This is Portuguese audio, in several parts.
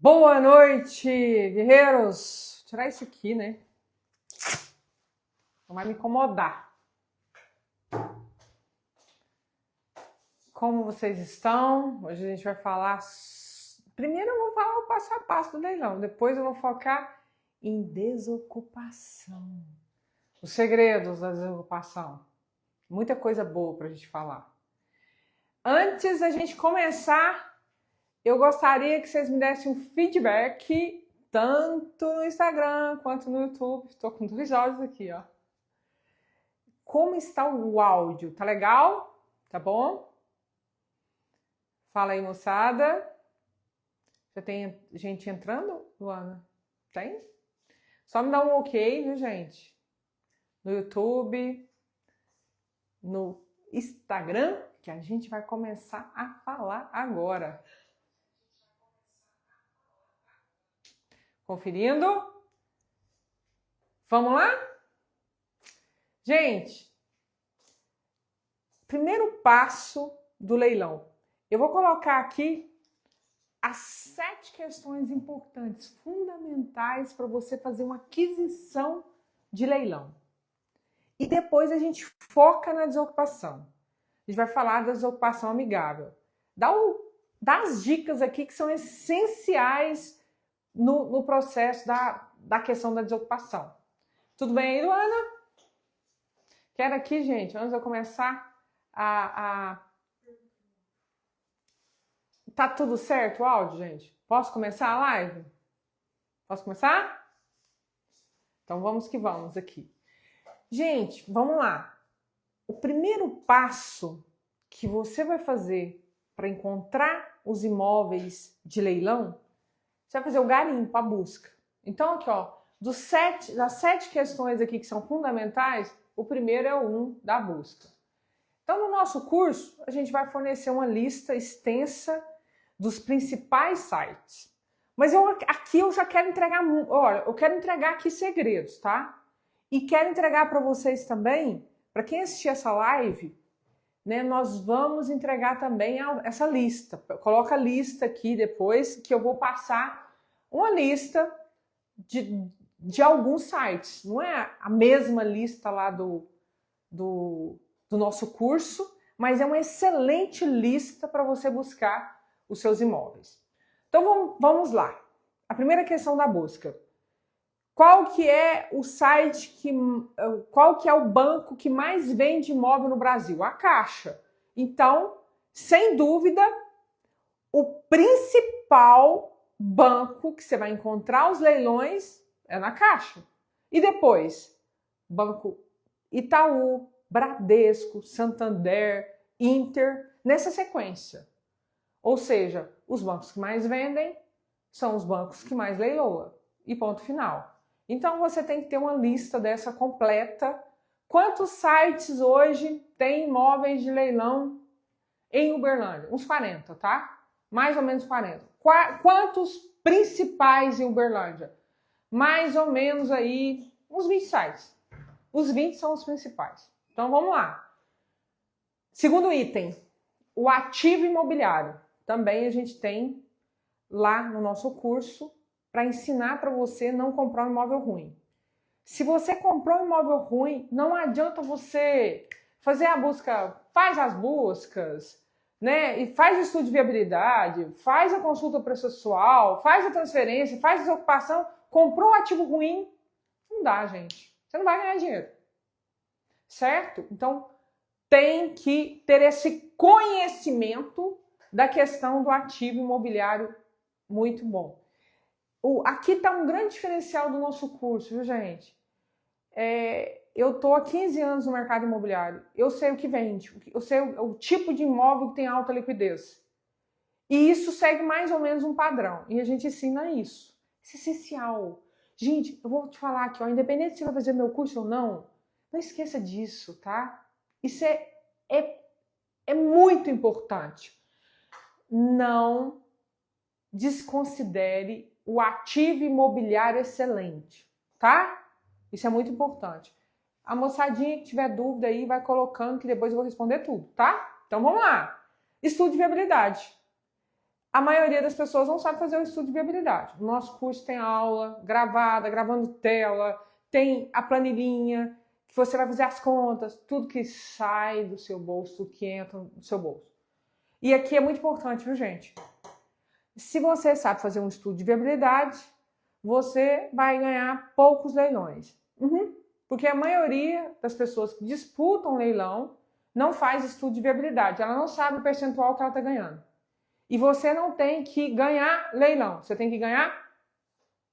Boa noite, guerreiros! Vou tirar isso aqui, né? Não vai me incomodar. Como vocês estão? Hoje a gente vai falar... Primeiro eu vou falar o passo a passo do leilão. Depois eu vou focar em desocupação. Os segredos da desocupação. Muita coisa boa pra gente falar. Antes da gente começar, eu gostaria que vocês me dessem um feedback tanto no Instagram quanto no YouTube. Estou com 2 áudios aqui, ó. Como está o áudio? Tá legal? Tá bom? Fala aí, moçada. Já tem gente entrando, Luana? Tem? Só me dá um ok, viu, gente? No YouTube, no Instagram, que a gente vai começar a falar agora. Conferindo? Vamos lá? Gente, primeiro passo do leilão. Eu vou colocar aqui as 7 questões importantes, fundamentais para você fazer uma aquisição de leilão. E depois a gente foca na desocupação. A gente vai falar da desocupação amigável. Dá as dicas aqui que são essenciais no processo da questão da desocupação. Tudo bem aí, Luana? Quero aqui, gente, antes de eu começar Tá tudo certo o áudio, gente? Posso começar a live? Posso começar? Então vamos que vamos aqui. Gente, vamos lá. O primeiro passo que você vai fazer para encontrar os imóveis de leilão, você vai fazer o garimpo, a busca. Então aqui, ó, das 7 questões aqui que são fundamentais, o primeiro é o 1 da busca. Então no nosso curso, a gente vai fornecer uma lista extensa dos principais sites. Mas aqui eu já quero entregar, olha, eu quero entregar aqui segredos, tá? E quero entregar para vocês também, para quem assistir essa live, né, nós vamos entregar também essa lista. Coloca a lista aqui depois, que eu vou passar uma lista de alguns sites. Não é a mesma lista lá do nosso curso, mas é uma excelente lista para você buscar os seus imóveis. Então vamos lá. A primeira questão da busca. Qual que é o site qual que é o banco que mais vende imóvel no Brasil? A Caixa. Então, sem dúvida, o principal banco que você vai encontrar os leilões é na Caixa. E depois, Banco Itaú, Bradesco, Santander, Inter, nessa sequência. Ou seja, os bancos que mais vendem são os bancos que mais leiloam. E ponto final. Então você tem que ter uma lista dessa completa. Quantos sites hoje tem imóveis de leilão em Uberlândia? Uns 40, tá? Mais ou menos 40. Quantos principais em Uberlândia? Mais ou menos aí uns 20 sites. Os 20 são os principais. Então vamos lá. Segundo item, o ativo imobiliário. Também a gente tem lá no nosso curso para ensinar para você não comprar um imóvel ruim. Se você comprou um imóvel ruim, não adianta você fazer a busca, faz as buscas, né? E faz o estudo de viabilidade, faz a consulta processual, faz a transferência, faz a desocupação, comprou um ativo ruim, não dá, gente. Você não vai ganhar dinheiro. Certo? Então, tem que ter esse conhecimento da questão do ativo imobiliário muito bom. Aqui está um grande diferencial do nosso curso, viu, gente? Eu estou há 15 anos no mercado imobiliário. Eu sei o que vende, eu sei o tipo de imóvel que tem alta liquidez. E isso segue mais ou menos um padrão. E a gente ensina isso. Isso é essencial. Gente, eu vou te falar aqui, ó, independente se você vai fazer meu curso ou não esqueça disso, tá? Isso é muito importante. Não desconsidere o ativo imobiliário excelente, tá? Isso é muito importante. A moçadinha que tiver dúvida aí, vai colocando que depois eu vou responder tudo, tá? Então vamos lá. Estudo de viabilidade. a maioria das pessoas não sabe fazer o estudo de viabilidade. O nosso curso tem aula gravada, gravando tela, tem a planilhinha, que você vai fazer as contas, tudo que sai do seu bolso, tudo que entra no seu bolso. E aqui é muito importante, viu, gente? Se você sabe fazer um estudo de viabilidade, você vai ganhar poucos leilões. Porque a maioria das pessoas que disputam leilão não faz estudo de viabilidade. Ela não sabe o percentual que ela está ganhando. E você não tem que ganhar leilão. Você tem que ganhar...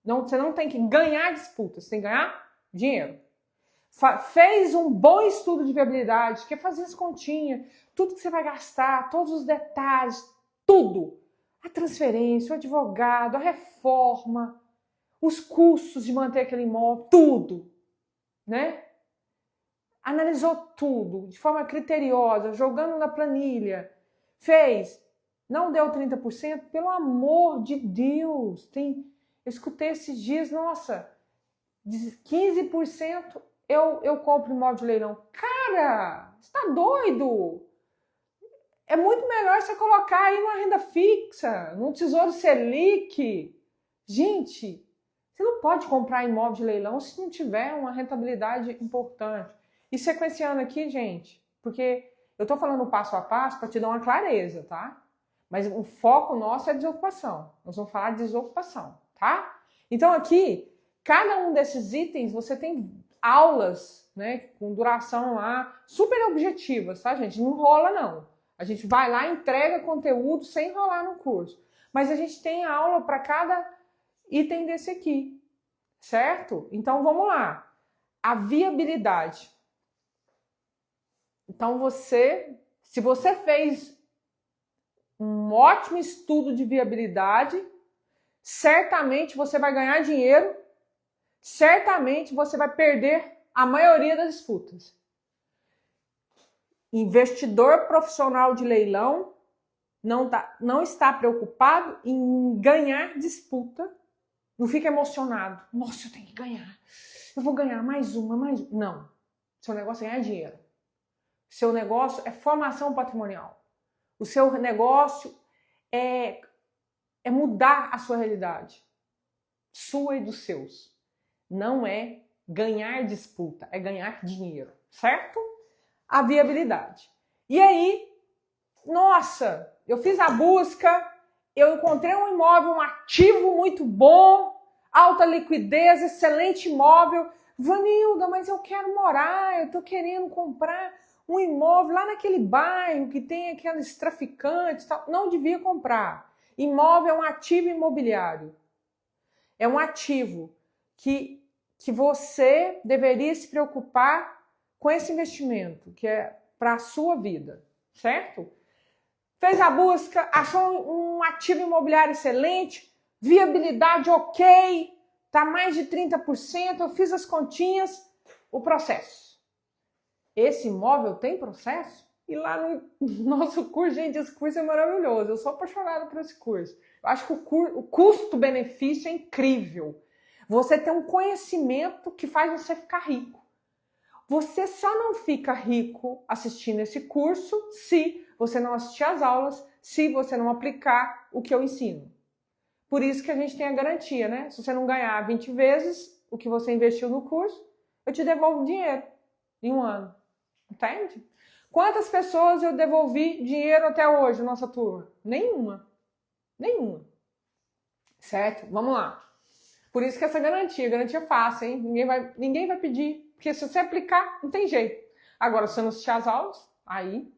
você não tem que ganhar disputa. Você tem que ganhar dinheiro. Fez um bom estudo de viabilidade, quer fazer as continhas, tudo que você vai gastar, todos os detalhes, tudo. A transferência, o advogado, a reforma, os custos de manter aquele imóvel, tudo, né? Analisou tudo de forma criteriosa, jogando na planilha, fez, não deu 30%, pelo amor de Deus, eu escutei esses dias, nossa, 15% eu compro imóvel de leilão. Cara, você tá doido? É muito melhor você colocar aí uma renda fixa, num Tesouro Selic. Gente, você não pode comprar imóvel de leilão se não tiver uma rentabilidade importante. E sequenciando aqui, gente, porque eu tô falando passo a passo para te dar uma clareza, tá? Mas o foco nosso é desocupação. Nós vamos falar de desocupação, tá? Então aqui, cada um desses itens, você tem aulas, né, com duração lá, super objetivas, tá, gente? Não enrola, não. A gente vai lá e entrega conteúdo sem enrolar no curso. Mas a gente tem aula para cada item desse aqui, certo? Então, vamos lá. A viabilidade. Então, se você fez um ótimo estudo de viabilidade, certamente você vai ganhar dinheiro, certamente você vai perder a maioria das disputas. Investidor profissional de leilão não está preocupado em ganhar disputa, não fica emocionado. Nossa, eu tenho que ganhar, eu vou ganhar mais uma. Não, seu negócio é ganhar dinheiro. Seu negócio é formação patrimonial. O seu negócio é mudar a sua realidade, sua e dos seus. Não é ganhar disputa, é ganhar dinheiro, certo? A viabilidade. E aí, nossa, eu fiz a busca, eu encontrei um imóvel, um ativo muito bom, alta liquidez, excelente imóvel. Vanilda, mas eu quero morar, eu tô querendo comprar um imóvel lá naquele bairro que tem aqueles traficantes e tal. Não devia comprar. Imóvel é um ativo imobiliário. É um ativo que você deveria se preocupar com esse investimento, que é para a sua vida, certo? Fez a busca, achou um ativo imobiliário excelente, viabilidade ok, tá mais de 30%, eu fiz as continhas, o processo. Esse imóvel tem processo? E lá no nosso curso, gente, esse curso é maravilhoso, eu sou apaixonada por esse curso. Eu acho que o custo-benefício é incrível. Você tem um conhecimento que faz você ficar rico. Você só não fica rico assistindo esse curso se você não assistir às aulas, se você não aplicar o que eu ensino. Por isso que a gente tem a garantia, né? Se você não ganhar 20 vezes o que você investiu no curso, eu te devolvo dinheiro em um ano. Entende? Quantas pessoas eu devolvi dinheiro até hoje na nossa turma? Nenhuma. Nenhuma. Certo? Vamos lá. Por isso que essa garantia é fácil, hein? Ninguém vai pedir. Porque se você aplicar, não tem jeito. Agora, se você não assistir às aulas, aí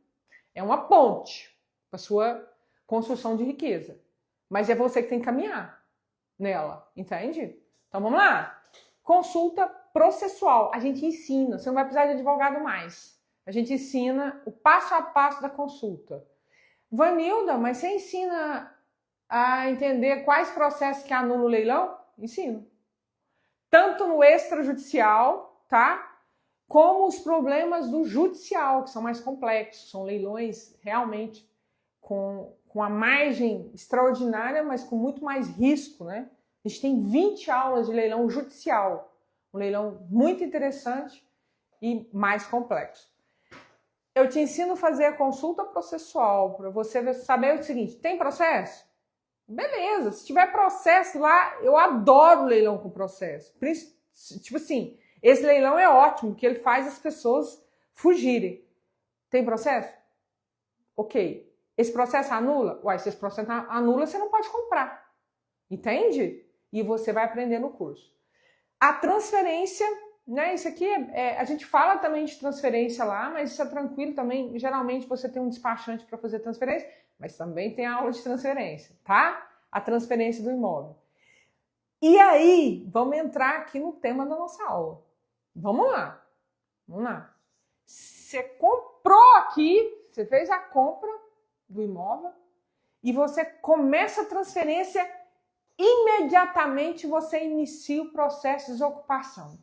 é uma ponte para sua construção de riqueza. Mas é você que tem que caminhar nela, entende? Então, vamos lá. Consulta processual. A gente ensina, você não vai precisar de advogado mais. A gente ensina o passo a passo da consulta. Vanilda, mas você ensina a entender quais processos que anulam o leilão? Ensino. Tanto no extrajudicial, tá? Como os problemas do judicial, que são mais complexos, são leilões realmente com a margem extraordinária, mas com muito mais risco, né? A gente tem 20 aulas de leilão judicial, um leilão muito interessante e mais complexo. Eu te ensino a fazer a consulta processual para você saber o seguinte: tem processo? beleza. Se tiver processo lá, eu adoro leilão com processo. Tipo assim, esse leilão é ótimo, porque ele faz as pessoas fugirem. Tem processo? Ok. Esse processo anula? Uai, se esse processo anula, você não pode comprar. Entende? E você vai aprender no curso. A transferência, né? Isso aqui a gente fala também de transferência lá, mas isso é tranquilo também. Geralmente você tem um despachante para fazer transferência, mas também tem a aula de transferência, tá? A transferência do imóvel. E aí, vamos entrar aqui no tema da nossa aula. Vamos lá. Vamos lá. Você comprou aqui, você fez a compra do imóvel e você começa a transferência, imediatamente você inicia o processo de desocupação.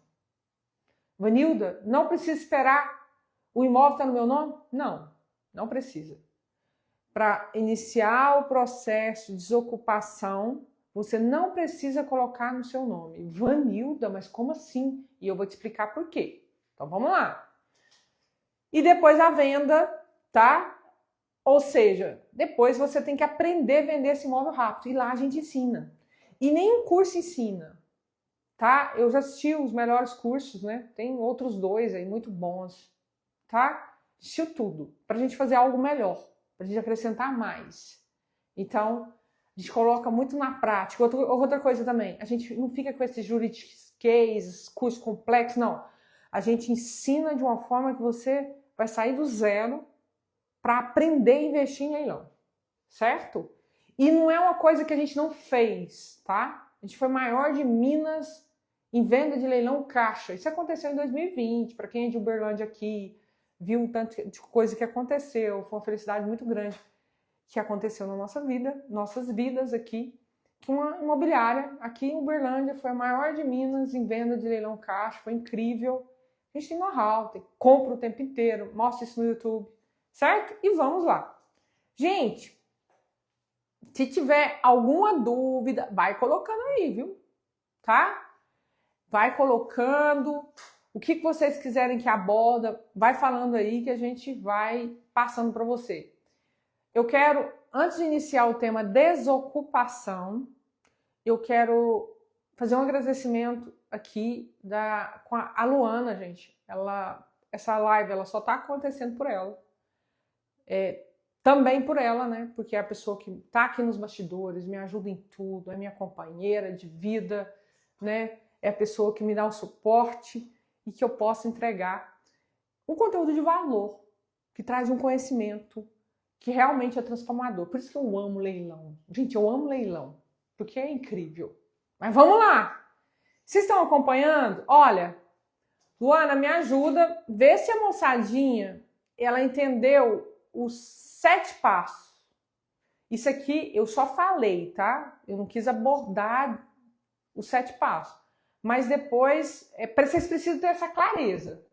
Vanilda, não precisa esperar o imóvel estar no meu nome? Não, não precisa. Para iniciar o processo de desocupação, você não precisa colocar no seu nome. Vanilda, mas como assim? E eu vou te explicar por quê. Então vamos lá. E depois a venda, tá? Ou seja, depois você tem que aprender a vender esse imóvel rápido. E lá a gente ensina. E nenhum curso ensina, tá? Eu já assisti os melhores cursos, né? Tem outros 2 aí muito bons, tá? Assistiu tudo, pra gente fazer algo melhor, pra gente acrescentar mais. Então, a gente coloca muito na prática. Outra coisa também, a gente não fica com esses juridiquês, curso complexo, não. A gente ensina de uma forma que você vai sair do zero para aprender a investir em leilão, certo? E não é uma coisa que a gente não fez, tá? A gente foi maior de Minas em venda de leilão caixa. Isso aconteceu em 2020. Para quem é de Uberlândia aqui, viu um tanto de coisa que aconteceu. Foi uma felicidade muito grande que aconteceu na nossa vida, nossas vidas aqui. Que uma imobiliária aqui em Uberlândia foi a maior de Minas em venda de leilão caixa. Foi incrível. A gente tem know-how, compra o tempo inteiro, mostra isso no YouTube, certo? E vamos lá. Gente, se tiver alguma dúvida, vai colocando aí, viu? Tá? Vai colocando. O que vocês quiserem que aborda, vai falando aí que a gente vai passando para você. Eu quero, antes de iniciar o tema desocupação, eu quero fazer um agradecimento aqui com a Luana, gente. Essa live ela só está acontecendo por ela. Também por ela, né? Porque é a pessoa que tá aqui nos bastidores, me ajuda em tudo, é minha companheira de vida, né? É a pessoa que me dá o suporte e que eu posso entregar um conteúdo de valor, que traz um conhecimento que realmente é transformador. Por isso que eu amo leilão. Gente, eu amo leilão, porque é incrível. Mas vamos lá! Vocês estão acompanhando? Olha, Luana, me ajuda, vê se a moçadinha, ela entendeu os 7 passos. Isso aqui eu só falei, tá? Eu não quis abordar os 7 passos. Mas depois, vocês precisam ter essa clareza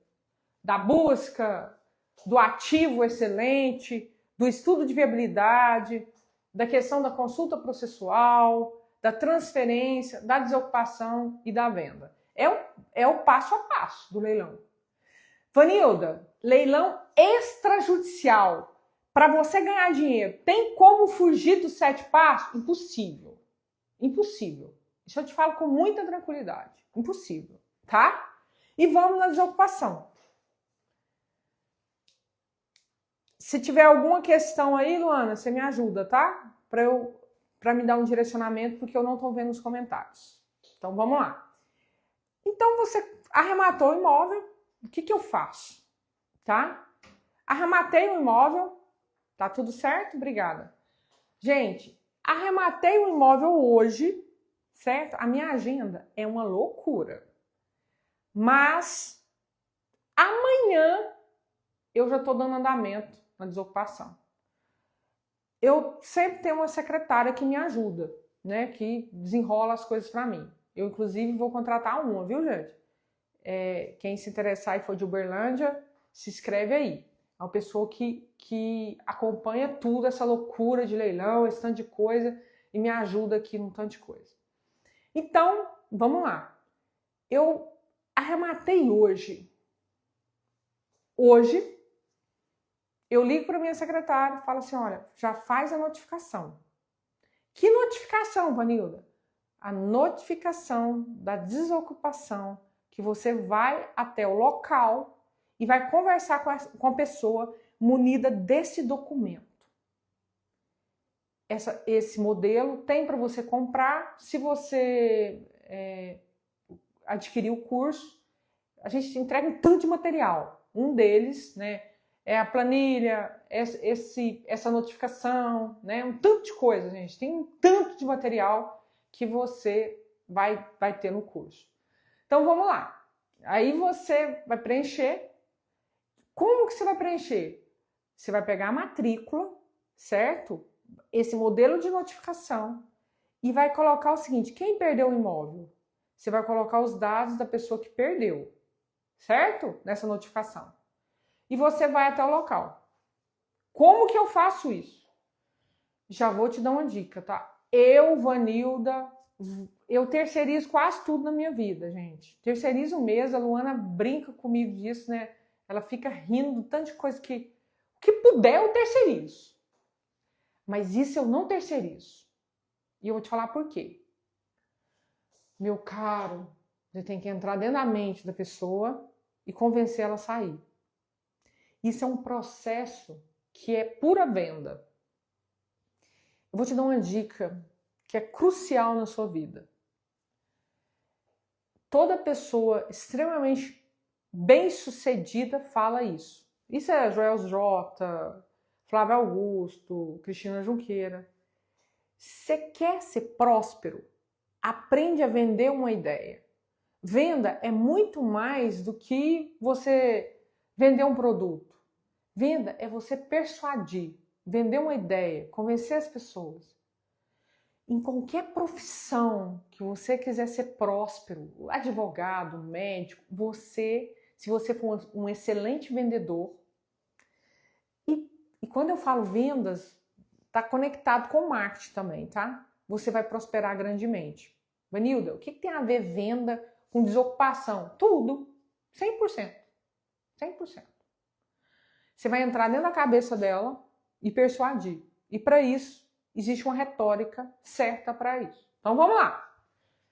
da busca, do ativo excelente, do estudo de viabilidade, da questão da consulta processual, da transferência, da desocupação e da venda. É o passo a passo do leilão. Vanilda, leilão extrajudicial. Para você ganhar dinheiro, tem como fugir dos 7 passos? Impossível. Impossível. Isso eu te falo com muita tranquilidade. Impossível, tá? E vamos na desocupação. Se tiver alguma questão aí, Luana, você me ajuda, tá? Para me dar um direcionamento, porque eu não estou vendo os comentários. Então, vamos lá. Então, você arrematou o imóvel, o que eu faço? Tá? Arrematei o imóvel, tá tudo certo? Obrigada. Gente, arrematei o imóvel hoje, certo? A minha agenda é uma loucura. Mas amanhã eu já estou dando andamento na desocupação. Eu sempre tenho uma secretária que me ajuda, né? Que desenrola as coisas para mim. Eu, inclusive, vou contratar uma, viu, gente? Quem se interessar e for de Uberlândia, se inscreve aí. É uma pessoa que acompanha tudo, essa loucura de leilão, esse tanto de coisa, e me ajuda aqui num tanto de coisa. Então, vamos lá. Eu arrematei hoje. Hoje, eu ligo para minha secretária e falo assim, olha, já faz a notificação. Que notificação, Vanilda? A notificação da desocupação, que você vai até o local e vai conversar com a pessoa munida desse documento. Esse modelo tem para você comprar. Se você adquirir o curso, a gente entrega um tanto de material. Um deles, né, é a planilha, essa notificação, né, um tanto de coisa, gente. Tem um tanto de material que você vai ter no curso. Então, vamos lá. Aí você vai preencher. Como que você vai preencher? Você vai pegar a matrícula, certo? Esse modelo de notificação e vai colocar o seguinte: quem perdeu o imóvel? Você vai colocar os dados da pessoa que perdeu, certo? Nessa notificação. E você vai até o local. Como que eu faço isso? Já vou te dar uma dica, tá? Eu, Vanilda, eu terceirizo quase tudo na minha vida, gente. Terceirizo mesmo, a Luana brinca comigo disso, né? Ela fica rindo de tanta coisa que o que puder eu terceirizo. Mas isso eu não terceirizo. E eu vou te falar por quê. Meu caro, você tem que entrar dentro da mente da pessoa e convencer ela a sair. Isso é um processo que é pura venda. Eu vou te dar uma dica que é crucial na sua vida. Toda pessoa extremamente bem-sucedida fala isso. Isso é Joel J., Flávio Augusto, Cristina Junqueira. Você quer ser próspero? Aprende a vender uma ideia. Venda é muito mais do que você vender um produto. Venda é você persuadir, vender uma ideia, convencer as pessoas. Em qualquer profissão que você quiser ser próspero, advogado, médico, se você for um excelente vendedor, e quando eu falo vendas, está conectado com marketing também, tá? Você vai prosperar grandemente. Vanilda, o que tem a ver venda com desocupação? Tudo. 100%. 100%. Você vai entrar dentro da cabeça dela e persuadir. E para isso, existe uma retórica certa para isso. Então vamos lá.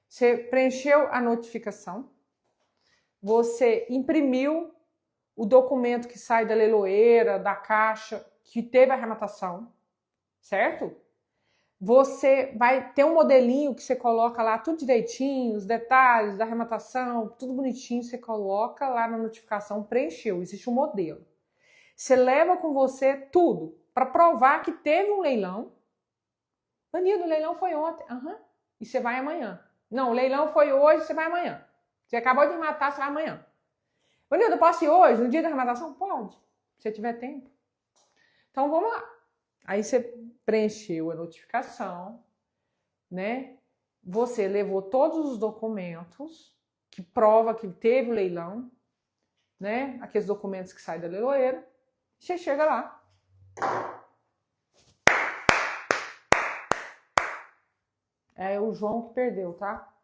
Você preencheu a notificação, você imprimiu o documento que sai da leiloeira, da caixa, que teve a arrematação, certo? Você vai ter um modelinho que você coloca lá tudo direitinho, os detalhes da arrematação, tudo bonitinho, você coloca lá na notificação, preencheu, existe um modelo. Você leva com você tudo para provar que teve um leilão. Vanilda, o leilão foi ontem. E você vai amanhã. Não, o leilão foi hoje, você vai amanhã. Você acabou de matar, você vai amanhã. Vanilda, posso ir hoje, no dia da arrematação? Pode, se você tiver tempo. Então, vamos lá. Aí você preencheu a notificação, né? Você levou todos os documentos que prova que teve o leilão, né? Aqueles documentos que saem da leiloeira. Você chega lá. É o João que perdeu, tá?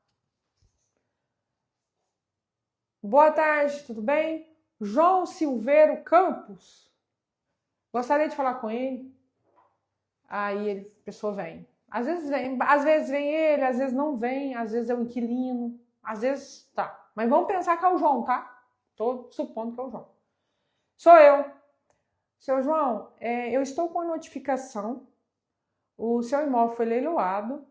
Boa tarde, tudo bem? João Silveiro Campos. Gostaria de falar com ele. Aí a pessoa vem. Às vezes vem ele, às vezes não vem, às vezes é o inquilino, às vezes tá. Mas vamos pensar que é o João, tá? Tô supondo que é o João. Sou eu. Seu João, eu estou com a notificação. O seu imóvel foi leiloado,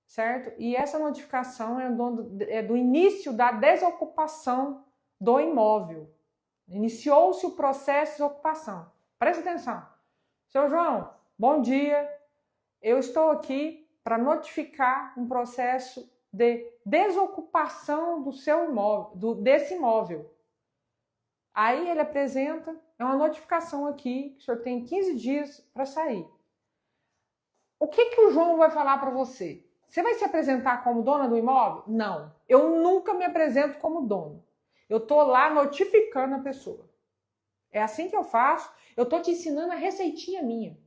certo? E essa notificação é do início da desocupação do imóvel. Iniciou-se o processo de desocupação. Presta atenção. Seu João, bom dia. Eu estou aqui para notificar um processo de desocupação do seu imóvel, desse imóvel. Aí ele apresenta, é uma notificação aqui, que o senhor tem 15 dias para sair. O que o João vai falar para você? Você vai se apresentar como dona do imóvel? Não, eu nunca me apresento como dono. Eu estou lá notificando a pessoa. É assim que eu faço. Eu estou te ensinando a receitinha minha.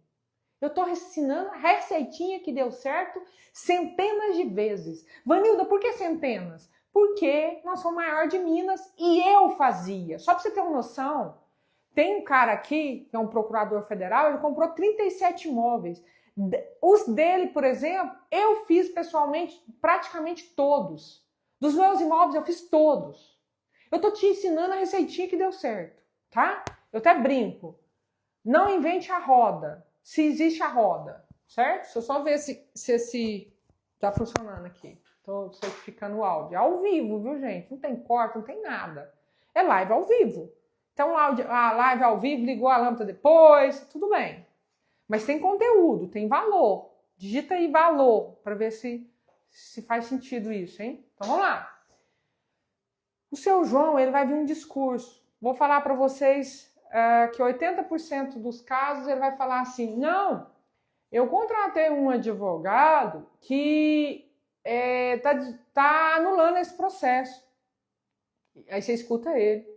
Eu estou ensinando a receitinha que deu certo centenas de vezes. Vanilda, por que centenas? Porque nós somos maior de Minas e eu fazia. Só para você ter uma noção, tem um cara aqui, que é um procurador federal, ele comprou 37 imóveis. Os dele, por exemplo, eu fiz pessoalmente praticamente todos. Dos meus imóveis eu fiz todos. Eu tô te ensinando a receitinha que deu certo, tá? Eu até brinco. Não invente a roda, se existe a roda, certo? Deixa eu só ver se esse tá funcionando aqui. Tô certificando o áudio. É ao vivo, viu, gente? Não tem corte, não tem nada. É live ao vivo. Então, a live ao vivo, ligou a lâmpada depois, tudo bem. Mas tem conteúdo, tem valor. Digita aí valor para ver se faz sentido isso, hein? Então, vamos lá. O seu João, ele vai vir um discurso. Vou falar para vocês que 80% dos casos ele vai falar assim, não, eu contratei um advogado que tá anulando esse processo. Aí você escuta ele.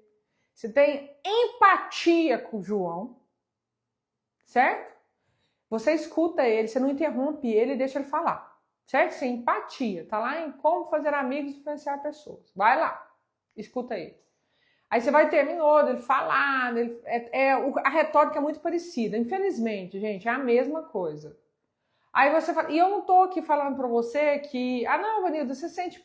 Você tem empatia com o João, certo? Você escuta ele, você não interrompe ele e deixa ele falar, certo? Você tem empatia, tá lá em Como Fazer Amigos e Influenciar Pessoas. Vai lá, escuta ele. Aí você vai terminou dele falar, a retórica é muito parecida. Infelizmente, gente, é a mesma coisa. Aí você fala, e eu não tô aqui falando pra você que, não, Vanilda, você sente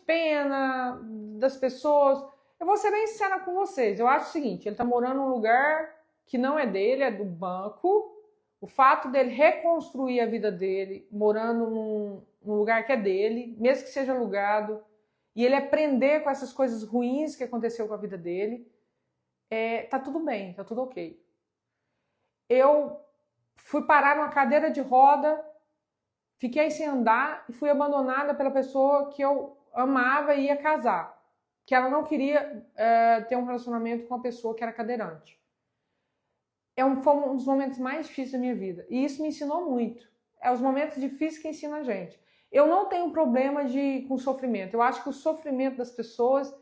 pena das pessoas. Eu vou ser bem sincera com vocês. Eu acho o seguinte, ele tá morando num lugar que não é dele, é do banco. O fato dele reconstruir a vida dele, morando num lugar que é dele, mesmo que seja alugado, e ele aprender com essas coisas ruins que aconteceu com a vida dele, tá tudo bem, tá tudo ok. Eu fui parar numa cadeira de roda, fiquei sem andar e fui abandonada pela pessoa que eu amava e ia casar. Que ela não queria ter um relacionamento com uma pessoa que era cadeirante. Foi um dos momentos mais difíceis da minha vida. E isso me ensinou muito. É os momentos difíceis que ensinam a gente. Eu não tenho problema com sofrimento. Eu acho que o sofrimento das pessoas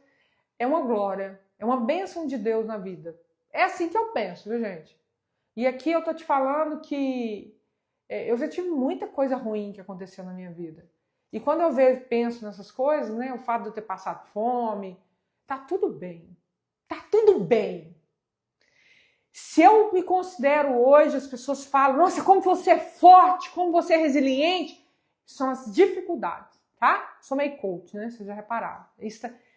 é uma glória. É uma bênção de Deus na vida. É assim que eu penso, viu, gente? E aqui eu tô te falando que eu já tive muita coisa ruim que aconteceu na minha vida. E quando eu penso nessas coisas, né, o fato de eu ter passado fome, tá tudo bem. Tá tudo bem. Se eu me considero hoje, as pessoas falam, nossa, como você é forte, como você é resiliente, são as dificuldades, tá? Sou meio coach, né? Vocês já repararam.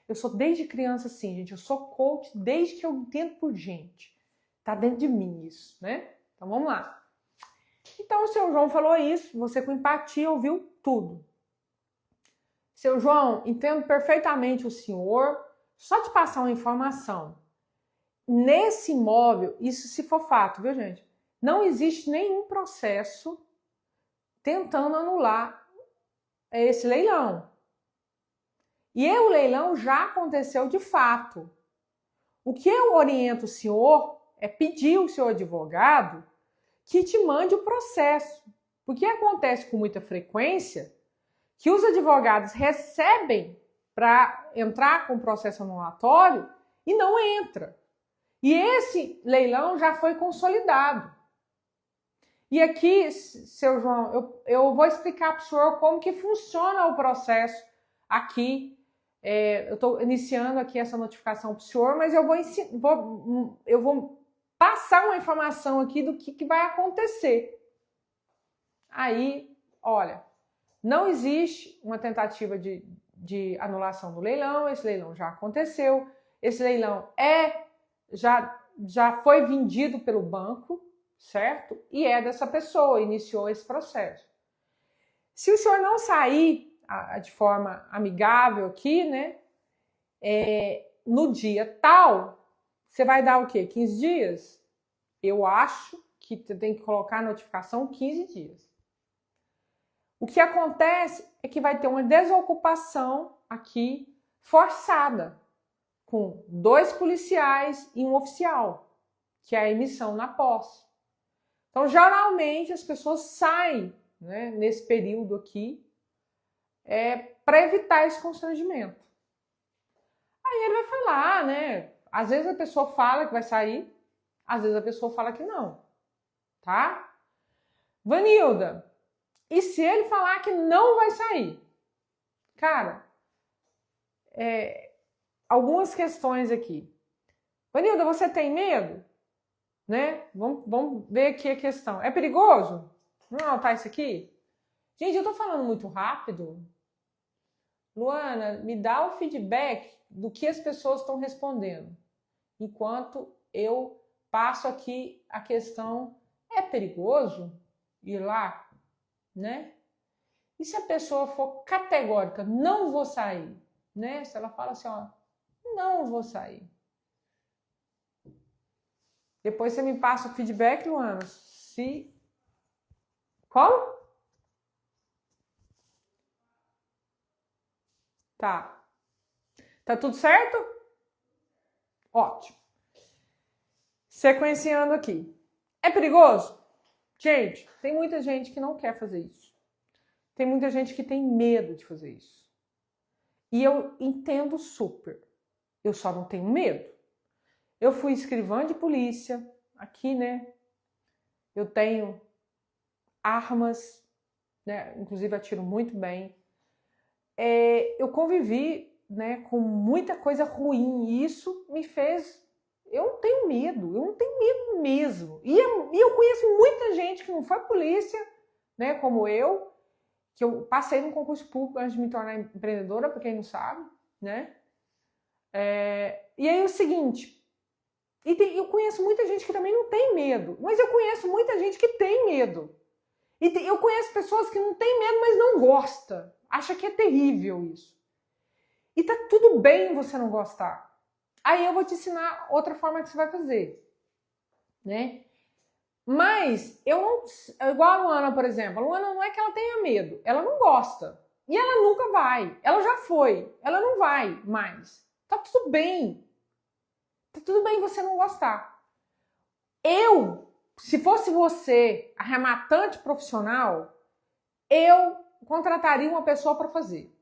Eu sou desde criança assim, gente. Eu sou coach desde que eu entendo por gente. Tá dentro de mim isso, né? Então vamos lá. Então o seu João falou isso, você com empatia ouviu tudo. Seu João, entendo perfeitamente o senhor. Só te passar uma informação. Nesse imóvel, isso se for fato, viu, gente? Não existe nenhum processo tentando anular esse leilão. E o leilão já aconteceu de fato. O que eu oriento o senhor é pedir ao seu advogado que te mande o processo. Porque acontece com muita frequência que os advogados recebem para entrar com o processo anulatório e não entra. E esse leilão já foi consolidado. E aqui, seu João, eu vou explicar para o senhor como que funciona o processo aqui. Eu estou iniciando aqui essa notificação para o senhor, mas eu vou passar uma informação aqui do que vai acontecer. Aí, olha, não existe uma tentativa de anulação do leilão, esse leilão já aconteceu, esse leilão já foi vendido pelo banco, certo? E é dessa pessoa, iniciou esse processo. Se o senhor não sair de forma amigável aqui, né? No dia tal, você vai dar o quê? 15 dias? Eu acho que você tem que colocar a notificação 15 dias. O que acontece é que vai ter uma desocupação aqui forçada, com 2 policiais e um oficial, que é a emissão na posse. Então, geralmente, as pessoas saem, né, nesse período aqui para evitar esse constrangimento. Aí ele vai falar, né? Às vezes a pessoa fala que vai sair, às vezes a pessoa fala que não, tá? Vanilda, e se ele falar que não vai sair? Cara, algumas questões aqui. Vanilda, você tem medo? né? Vamos ver aqui a questão. É perigoso? Vamos anotar isso aqui? Gente, eu tô falando muito rápido. Luana, me dá o feedback do que as pessoas estão respondendo. Enquanto eu passo aqui a questão, é perigoso ir lá, né? E se a pessoa for categórica, não vou sair, né? Se ela fala assim, ó, não vou sair. Depois você me passa o feedback, Luana, se... Como? Tá. Tá tudo certo? Ótimo. Sequenciando aqui. É perigoso? Gente, tem muita gente que não quer fazer isso. Tem muita gente que tem medo de fazer isso. E eu entendo super. Eu só não tenho medo. Eu fui escrivã de polícia. Aqui, né? Eu tenho armas, né? Inclusive atiro muito bem. Eu convivi, né, com muita coisa ruim. E isso me fez... Eu não tenho medo mesmo. E eu conheço muita gente que não foi polícia, né, como eu, que eu passei num concurso público antes de me tornar empreendedora, para quem não sabe, né? E aí é o seguinte, eu conheço muita gente que também não tem medo, mas eu conheço muita gente que tem medo. E eu conheço pessoas que não têm medo, mas não gosta. Acha que é terrível isso. E tá tudo bem você não gostar. Aí eu vou te ensinar outra forma que você vai fazer, né? Mas eu não... Igual a Luana, por exemplo. A Luana não é que ela tenha medo. Ela não gosta. E ela nunca vai. Ela já foi. Ela não vai mais. Tá tudo bem. Tá tudo bem você não gostar. Se fosse você, arrematante profissional, eu contrataria uma pessoa para fazer.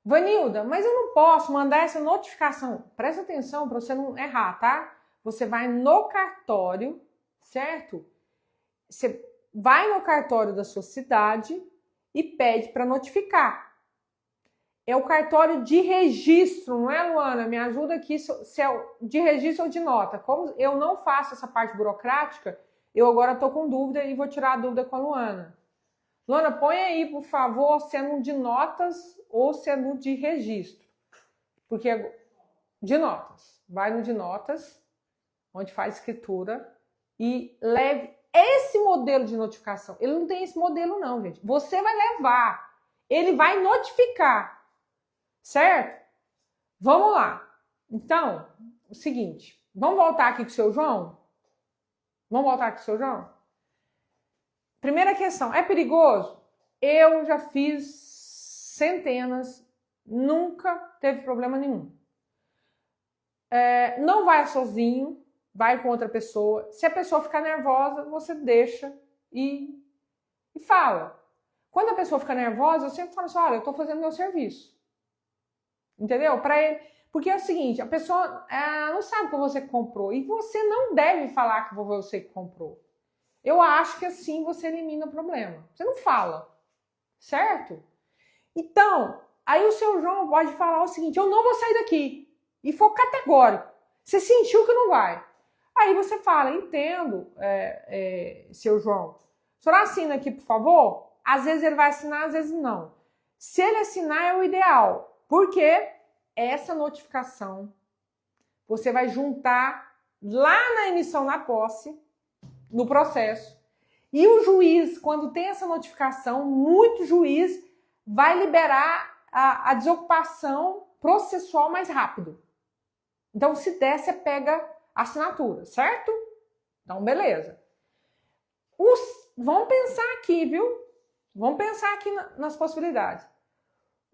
Vanilda, mas eu não posso mandar essa notificação. Presta atenção para você não errar, tá? Você vai no cartório, certo? Você vai no cartório da sua cidade e pede para notificar. É o cartório de registro, não é, Luana? Me ajuda aqui se é de registro ou de nota. Como eu não faço essa parte burocrática, eu agora estou com dúvida e vou tirar a dúvida com a Luana. Luana, põe aí, por favor, se é no de notas ou se é no de registro. Porque de notas. Vai no de notas, onde faz escritura, e leve esse modelo de notificação. Ele não tem esse modelo não, gente. Você vai levar. Ele vai notificar. Certo? Vamos lá. Então, o seguinte. Vamos voltar aqui com o seu João? Vamos voltar aqui com o seu João? Primeira questão. É perigoso? Eu já fiz centenas. Nunca teve problema nenhum. Não vai sozinho. Vai com outra pessoa. Se a pessoa ficar nervosa, você deixa e fala. Quando a pessoa fica nervosa, eu sempre falo assim, olha, eu estou fazendo meu serviço. Entendeu? Porque é o seguinte, a pessoa não sabe que você comprou. E você não deve falar que foi você que comprou. Eu acho que assim você elimina o problema. Você não fala. Certo? Então, aí o seu João pode falar o seguinte, eu não vou sair daqui. E for categórico. Você sentiu que não vai. Aí você fala, entendo, seu João. O senhor assina aqui, por favor? Às vezes ele vai assinar, às vezes não. Se ele assinar é o ideal. Porque essa notificação você vai juntar lá na emissão da posse, no processo. E o juiz, quando tem essa notificação, muito juiz vai liberar a desocupação processual mais rápido. Então, se der, você pega a assinatura, certo? Então, beleza. Vamos pensar aqui, viu? Vamos pensar aqui nas possibilidades.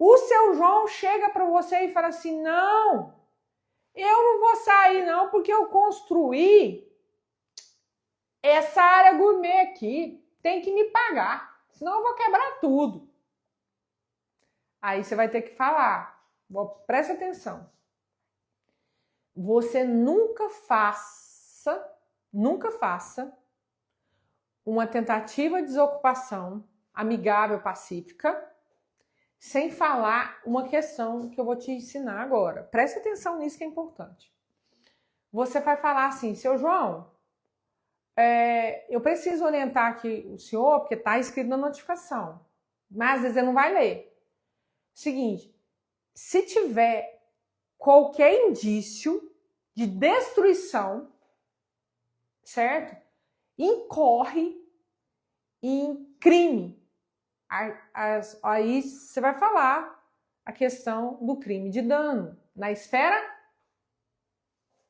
O seu João chega para você e fala assim, não, eu não vou sair não, porque eu construí essa área gourmet aqui, tem que me pagar, senão eu vou quebrar tudo. Aí você vai ter que falar, presta atenção, você nunca faça uma tentativa de desocupação amigável, pacífica, sem falar uma questão que eu vou te ensinar agora. Presta atenção nisso que é importante. Você vai falar assim, seu João, eu preciso orientar aqui o senhor, porque está escrito na notificação, mas às vezes ele não vai ler. Seguinte, se tiver qualquer indício de destruição, certo? Incorre em crime. Aí você vai falar a questão do crime de dano na esfera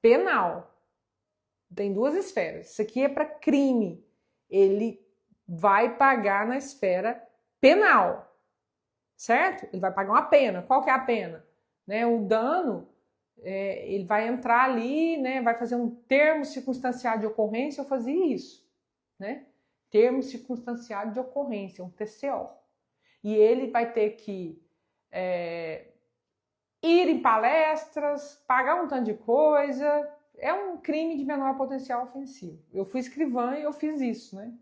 penal. Tem duas esferas. Isso aqui é para crime. Ele vai pagar na esfera penal, certo? Ele vai pagar uma pena. Qual que é a pena? Né? O dano, ele vai entrar ali, né? Vai fazer um termo circunstanciado de ocorrência. Eu fazia isso, né? Termo circunstanciado de ocorrência, um TCO. E ele vai ter que ir em palestras, pagar um tanto de coisa. É um crime de menor potencial ofensivo. Eu fui escrivã e eu fiz isso, né?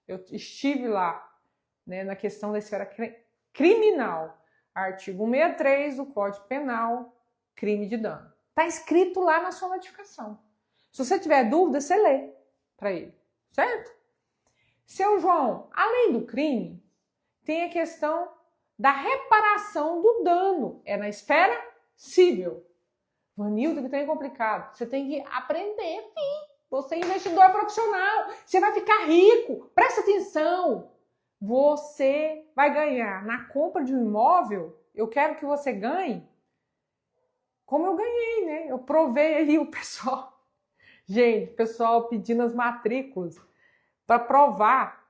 Eu estive lá, né, na questão da esfera criminal. Artigo 163 do Código Penal, crime de dano. Está escrito lá na sua notificação. Se você tiver dúvida, você lê para ele, certo? Seu João, além do crime, tem a questão da reparação do dano. É na esfera civil. Vanildo, que tem complicado. Você tem que aprender, filho. Você é investidor profissional. Você vai ficar rico. Presta atenção. Você vai ganhar na compra de um imóvel. Eu quero que você ganhe como eu ganhei, né? Eu provei aí o pessoal. Gente, o pessoal pedindo as matrículas para provar.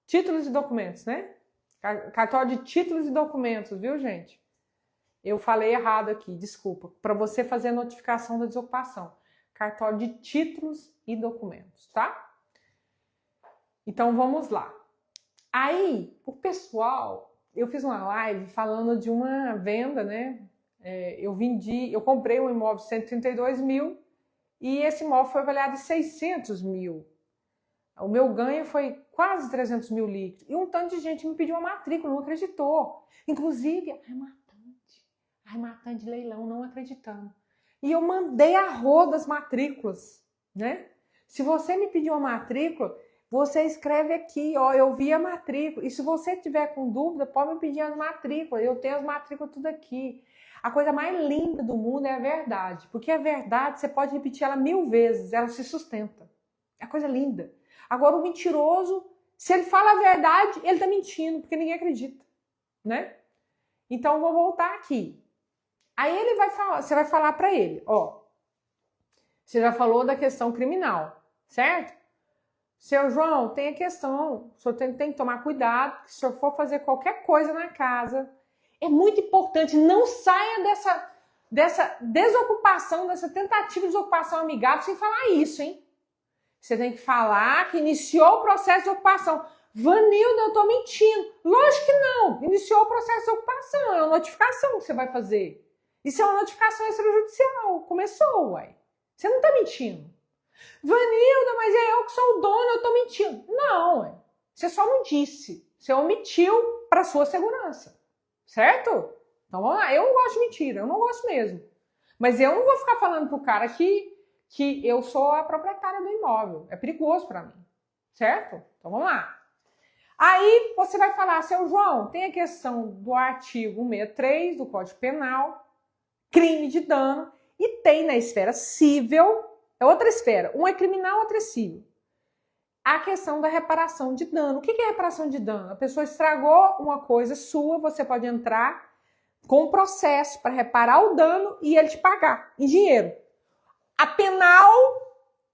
Títulos e documentos, né? Cartório de títulos e documentos, viu, gente? Eu falei errado aqui, desculpa. Para você fazer a notificação da desocupação. Cartório de títulos e documentos, tá? Então, vamos lá. Aí, o pessoal, eu fiz uma live falando de uma venda, né? Eu comprei um imóvel de 132 mil e esse imóvel foi avaliado em 600 mil. O meu ganho foi quase 300 mil líquidos. E um tanto de gente me pediu uma matrícula, não acreditou. Inclusive, arrematante de leilão, não acreditando. E eu mandei a roda as matrículas, né? Se você me pedir uma matrícula, você escreve aqui, ó, eu vi a matrícula. E se você tiver com dúvida, pode me pedir as matrículas. Eu tenho as matrículas tudo aqui. A coisa mais linda do mundo é a verdade. Porque a verdade, você pode repetir ela 1000 vezes, ela se sustenta. É coisa linda. Agora, o mentiroso, se ele fala a verdade, ele tá mentindo, porque ninguém acredita, né? Então, vou voltar aqui. Aí ele vai falar, você vai falar para ele, ó, você já falou da questão criminal, certo? Seu João, tem a questão, o senhor tem que tomar cuidado, se o senhor for fazer qualquer coisa na casa, é muito importante, não saia dessa desocupação, dessa tentativa de desocupação amigável sem falar isso, hein? Você tem que falar que iniciou o processo de ocupação. Vanilda, eu tô mentindo. Lógico que não, iniciou o processo de ocupação, é uma notificação que você vai fazer. Isso é uma notificação extrajudicial. Começou, uai. Você não tá mentindo. Vanilda, mas é eu que sou o dono, eu tô mentindo. Não, uai. Você só não disse. Você omitiu para sua segurança. Certo? Então vamos lá. Eu não gosto de mentira, eu não gosto mesmo. Mas eu não vou ficar falando pro cara que eu sou a proprietária do imóvel. É perigoso para mim. Certo? Então vamos lá. Aí você vai falar, seu João, tem a questão do artigo 163 do Código Penal, crime de dano, e tem na esfera civil, é outra esfera, uma é criminal, outra é civil, a questão da reparação de dano. O que é reparação de dano? A pessoa estragou uma coisa sua, você pode entrar com um processo para reparar o dano e ele te pagar em dinheiro. A penal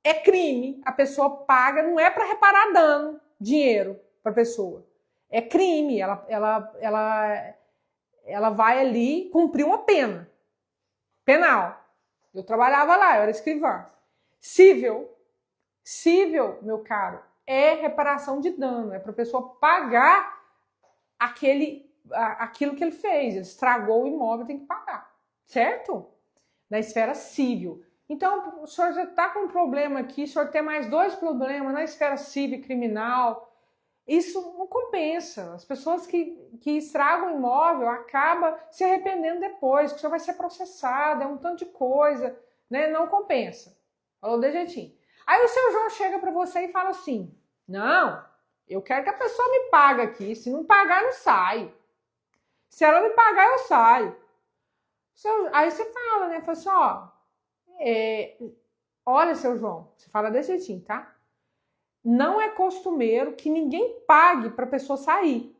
é crime, a pessoa paga, não é para reparar dano, dinheiro para a pessoa. É crime, ela vai ali cumprir uma pena. Penal. Eu trabalhava lá, eu era escrivã. Civil, meu caro, é reparação de dano. É para a pessoa pagar aquilo que ele fez. Ele estragou o imóvel, tem que pagar. Certo? Na esfera civil. Então, o senhor já está com um problema aqui, o senhor tem mais 2 problemas na esfera civil e criminal. Isso não compensa. As pessoas que estragam o imóvel acabam se arrependendo depois, que o senhor vai ser processado, é um tanto de coisa, né? Não compensa. Falou desse jeitinho. Aí o seu João chega para você e fala assim, não, eu quero que a pessoa me pague aqui, se não pagar, eu não saio. Se ela me pagar, eu saio. Aí você fala, né? Fala assim, ó, olha, seu João, você fala desse jeitinho, tá? Não é costumeiro que ninguém pague para a pessoa sair.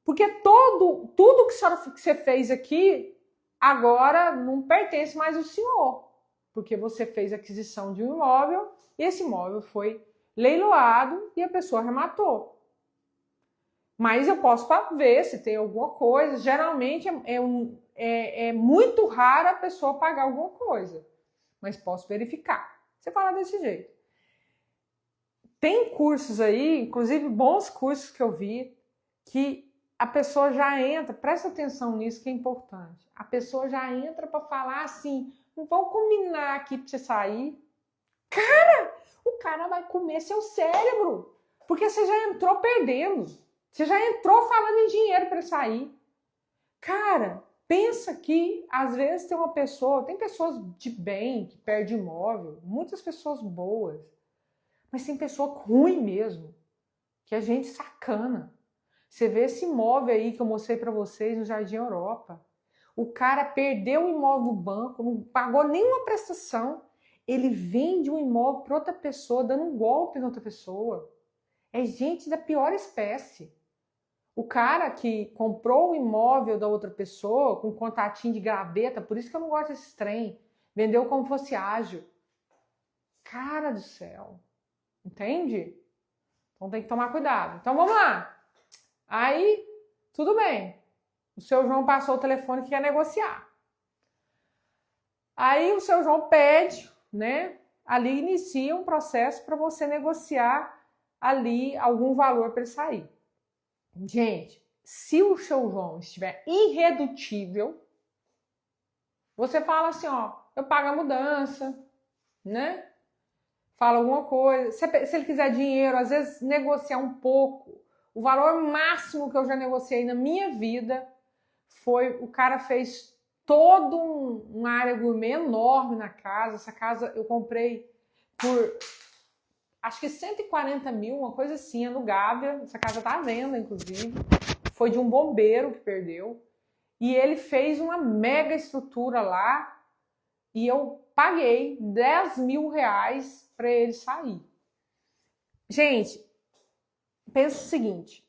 Porque tudo que você fez aqui, agora não pertence mais ao senhor. Porque você fez aquisição de um imóvel e esse imóvel foi leiloado e a pessoa arrematou. Mas eu posso ver se tem alguma coisa. Geralmente é muito raro a pessoa pagar alguma coisa. Mas posso verificar. Você fala desse jeito. Tem cursos aí, inclusive bons cursos que eu vi, que a pessoa já entra, presta atenção nisso que é importante. A pessoa já entra para falar assim, não vamos combinar aqui para você sair. Cara, o cara vai comer seu cérebro, porque você já entrou perdendo. Você já entrou falando em dinheiro para sair. Cara, pensa que às vezes tem pessoas de bem que perdem imóvel, muitas pessoas boas, mas tem pessoa ruim mesmo, que a gente sacana. Você vê esse imóvel aí que eu mostrei para vocês no Jardim Europa. O cara perdeu o imóvel no banco, não pagou nenhuma prestação. Ele vende um imóvel para outra pessoa, dando um golpe na outra pessoa. É gente da pior espécie. O cara que comprou o imóvel da outra pessoa com um contatinho de graveta, por isso que eu não gosto desse trem, vendeu como fosse ágil. Cara do céu. Entende? Então tem que tomar cuidado. Então vamos lá. Aí, tudo bem. O seu João passou o telefone que quer negociar. Aí o seu João pede, né? Ali inicia um processo para você negociar ali algum valor para ele sair. Gente, se o seu João estiver irredutível, você fala assim, ó, eu pago a mudança, né? Fala alguma coisa. Se ele quiser dinheiro, às vezes negociar um pouco. O valor máximo que eu já negociei na minha vida foi, o cara fez todo uma área gourmet enorme na casa. Essa casa eu comprei por, acho que 140 mil, uma coisa assim, no Gávea. Essa casa tá à venda, inclusive. Foi de um bombeiro que perdeu. E ele fez uma mega estrutura lá. E eu paguei 10 mil reais para ele sair. Gente, pensa o seguinte.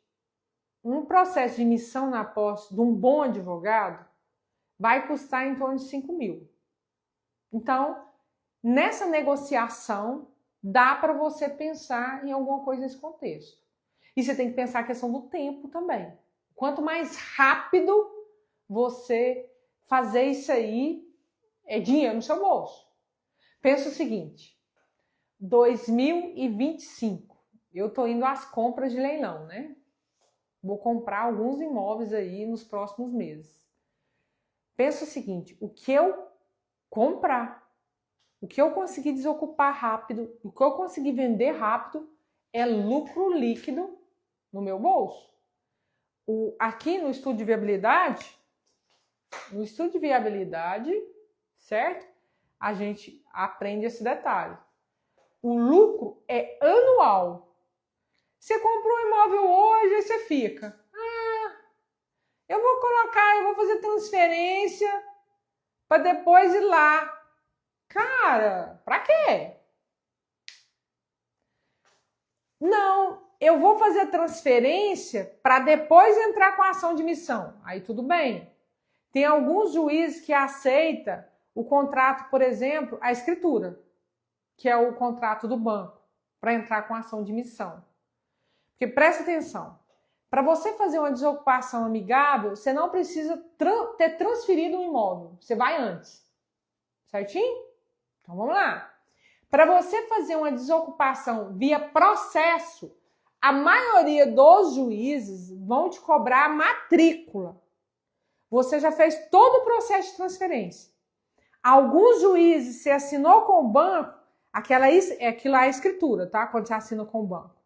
Um processo de emissão na posse de um bom advogado vai custar em torno de 5 mil. Então, nessa negociação, dá para você pensar em alguma coisa nesse contexto. E você tem que pensar a questão do tempo também. Quanto mais rápido você fazer isso aí, é dinheiro no seu bolso. Pensa o seguinte, 2025, eu tô indo às compras de leilão, né? Vou comprar alguns imóveis aí nos próximos meses. Pensa o seguinte, o que eu comprar, o que eu conseguir desocupar rápido, o que eu conseguir vender rápido, é lucro líquido no meu bolso. Aqui no estudo de viabilidade, certo? A gente aprende esse detalhe. O lucro é anual. Você comprou um imóvel hoje, aí você fica. Eu vou fazer transferência para depois ir lá. Cara, pra quê? Não, eu vou fazer transferência para depois entrar com a ação de missão. Aí tudo bem. Tem alguns juízes que aceitam o contrato, por exemplo, a escritura, que é o contrato do banco, para entrar com a ação de missão. Porque presta atenção, para você fazer uma desocupação amigável, você não precisa ter transferido um imóvel, você vai antes. Certinho? Então vamos lá. Para você fazer uma desocupação via processo, a maioria dos juízes vão te cobrar a matrícula. Você já fez todo o processo de transferência. Alguns juízes, você assinou com o banco, aquilo é a escritura, tá? Quando você assina com o banco.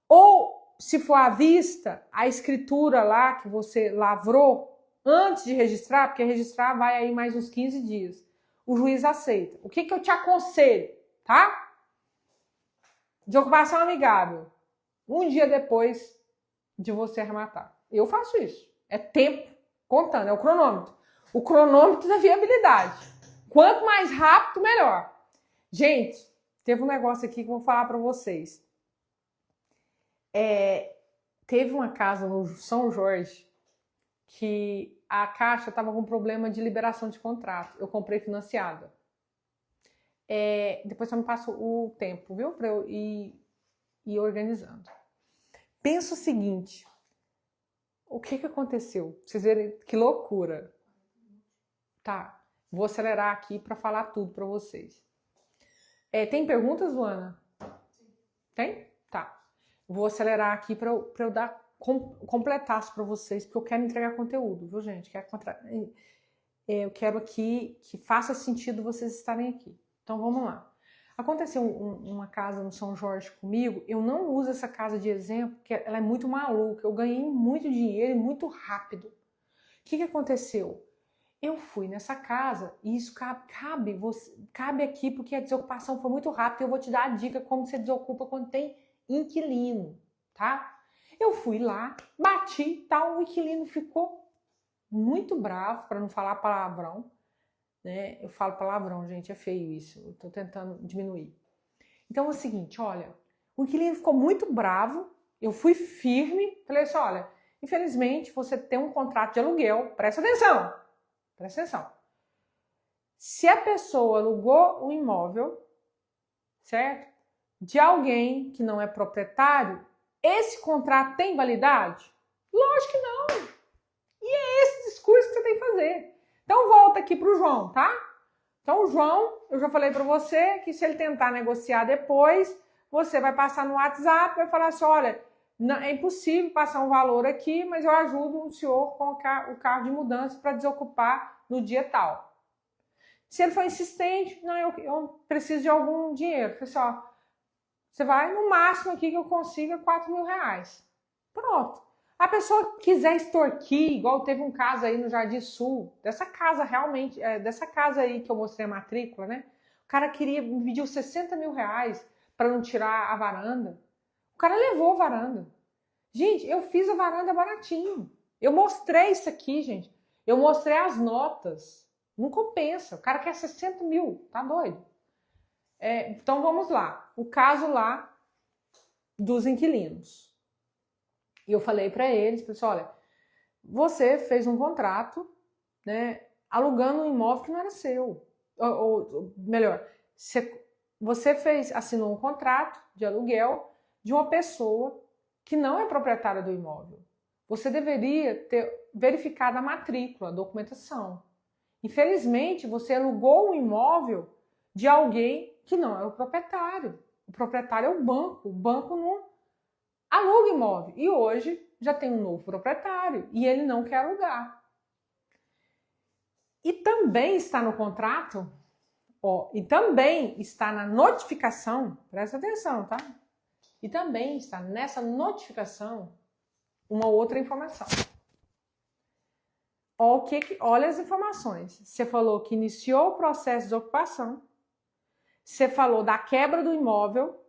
Ou, se for à vista, a escritura lá que você lavrou antes de registrar, porque registrar vai aí mais uns 15 dias. O juiz aceita. O que eu te aconselho? tá? Desocupação amigável. Um dia depois de você arrematar. Eu faço isso. É tempo contando, é o cronômetro. O cronômetro da viabilidade. Quanto mais rápido, melhor. Gente, teve um negócio aqui que eu vou falar para vocês. Teve uma casa no São Jorge que a Caixa estava com problema de liberação de contrato. Eu comprei financiada. Depois só me passa o tempo, viu? Para eu ir organizando. Pensa o seguinte. O que aconteceu? Pra vocês verem que loucura. Tá. Vou acelerar aqui para falar tudo para vocês. Tem perguntas, Luana? Tem? Tá. Vou acelerar aqui para eu dar completar para vocês, porque eu quero entregar conteúdo, viu, gente? Eu quero aqui que faça sentido vocês estarem aqui. Então, vamos lá. Aconteceu uma casa no São Jorge comigo, eu não uso essa casa de exemplo, porque ela é muito maluca, eu ganhei muito dinheiro e muito rápido. O que aconteceu? Eu fui nessa casa e isso cabe aqui porque a desocupação foi muito rápida. Eu vou te dar a dica como você desocupa quando tem inquilino, tá? Eu fui lá, bati, tal, o inquilino ficou muito bravo, para não falar palavrão, né? Eu falo palavrão, gente, é feio isso, eu tô tentando diminuir. Então é o seguinte, olha, o inquilino ficou muito bravo, eu fui firme, falei assim, olha, infelizmente você tem um contrato de aluguel, presta atenção. Presta atenção. Se a pessoa alugou um imóvel, certo? De alguém que não é proprietário, esse contrato tem validade? Lógico que não. E é esse discurso que você tem que fazer. Então volta aqui para o João, tá? Então o João, eu já falei para você que se ele tentar negociar depois, você vai passar no WhatsApp, vai falar assim, olha, não, é impossível passar um valor aqui, mas eu ajudo o senhor com o carro de mudança para desocupar no dia tal. Se ele for insistente, não, eu preciso de algum dinheiro. Pessoal, você vai no máximo aqui que eu consiga R$4.000. Pronto. A pessoa quiser extorquir, igual teve um caso aí no Jardim Sul, dessa casa realmente, dessa casa aí que eu mostrei a matrícula, né? O cara me pediu R$60.000 para não tirar a varanda. O cara levou a varanda. Gente, eu fiz a varanda baratinho. Eu mostrei isso aqui, gente. Eu mostrei as notas. Não compensa. O cara quer 60 mil. Tá doido? Então, vamos lá. O caso lá dos inquilinos. E eu falei para eles, pessoal, olha, você fez um contrato, né, alugando um imóvel que não era seu. Ou melhor, você assinou um contrato de aluguel de uma pessoa que não é proprietária do imóvel. Você deveria ter verificado a matrícula, a documentação. Infelizmente, você alugou um imóvel de alguém que não é o proprietário. O proprietário é o banco. O banco não aluga imóvel. E hoje já tem um novo proprietário e ele não quer alugar. E também está no contrato, e também está na notificação, presta atenção, tá? E também está nessa notificação uma outra informação. Olha as informações. Você falou que iniciou o processo de ocupação. Você falou da quebra do imóvel.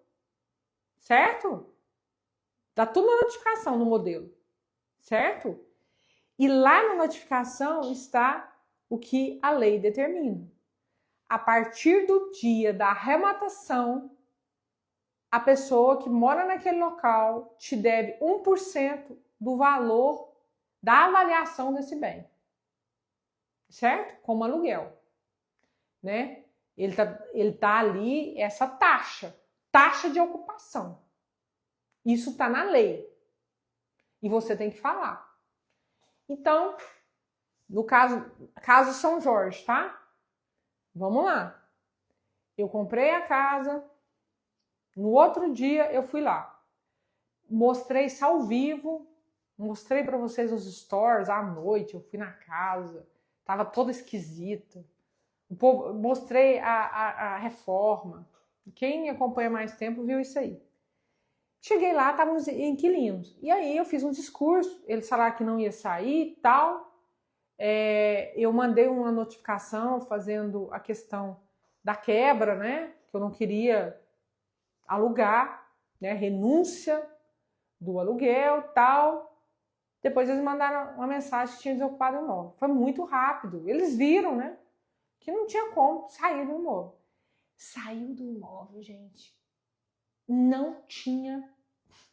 Certo? Tá tudo na notificação no modelo. Certo? E lá na notificação está o que a lei determina. A partir do dia da arrematação, a pessoa que mora naquele local te deve 1% do valor da avaliação desse bem. Certo? Como aluguel. Né? Ele tá ali, essa taxa de ocupação. Isso tá na lei. E você tem que falar. Então, no caso São Jorge, tá? Vamos lá. Eu comprei a casa, no outro dia eu fui lá. Mostrei isso ao vivo, mostrei para vocês os stories à noite, eu fui na casa, tava toda esquisita. Mostrei a reforma. Quem me acompanha mais tempo viu isso aí. Cheguei lá, estavam os inquilinos. E aí eu fiz um discurso, eles falaram que não ia sair e tal. Eu mandei uma notificação fazendo a questão da quebra, né? que eu não queria alugar, né? Renúncia do aluguel, tal. Depois eles mandaram uma mensagem que tinha desocupado o imóvel. Foi muito rápido. Eles viram, né? Que não tinha como sair do imóvel. Saiu do imóvel, gente. Não tinha,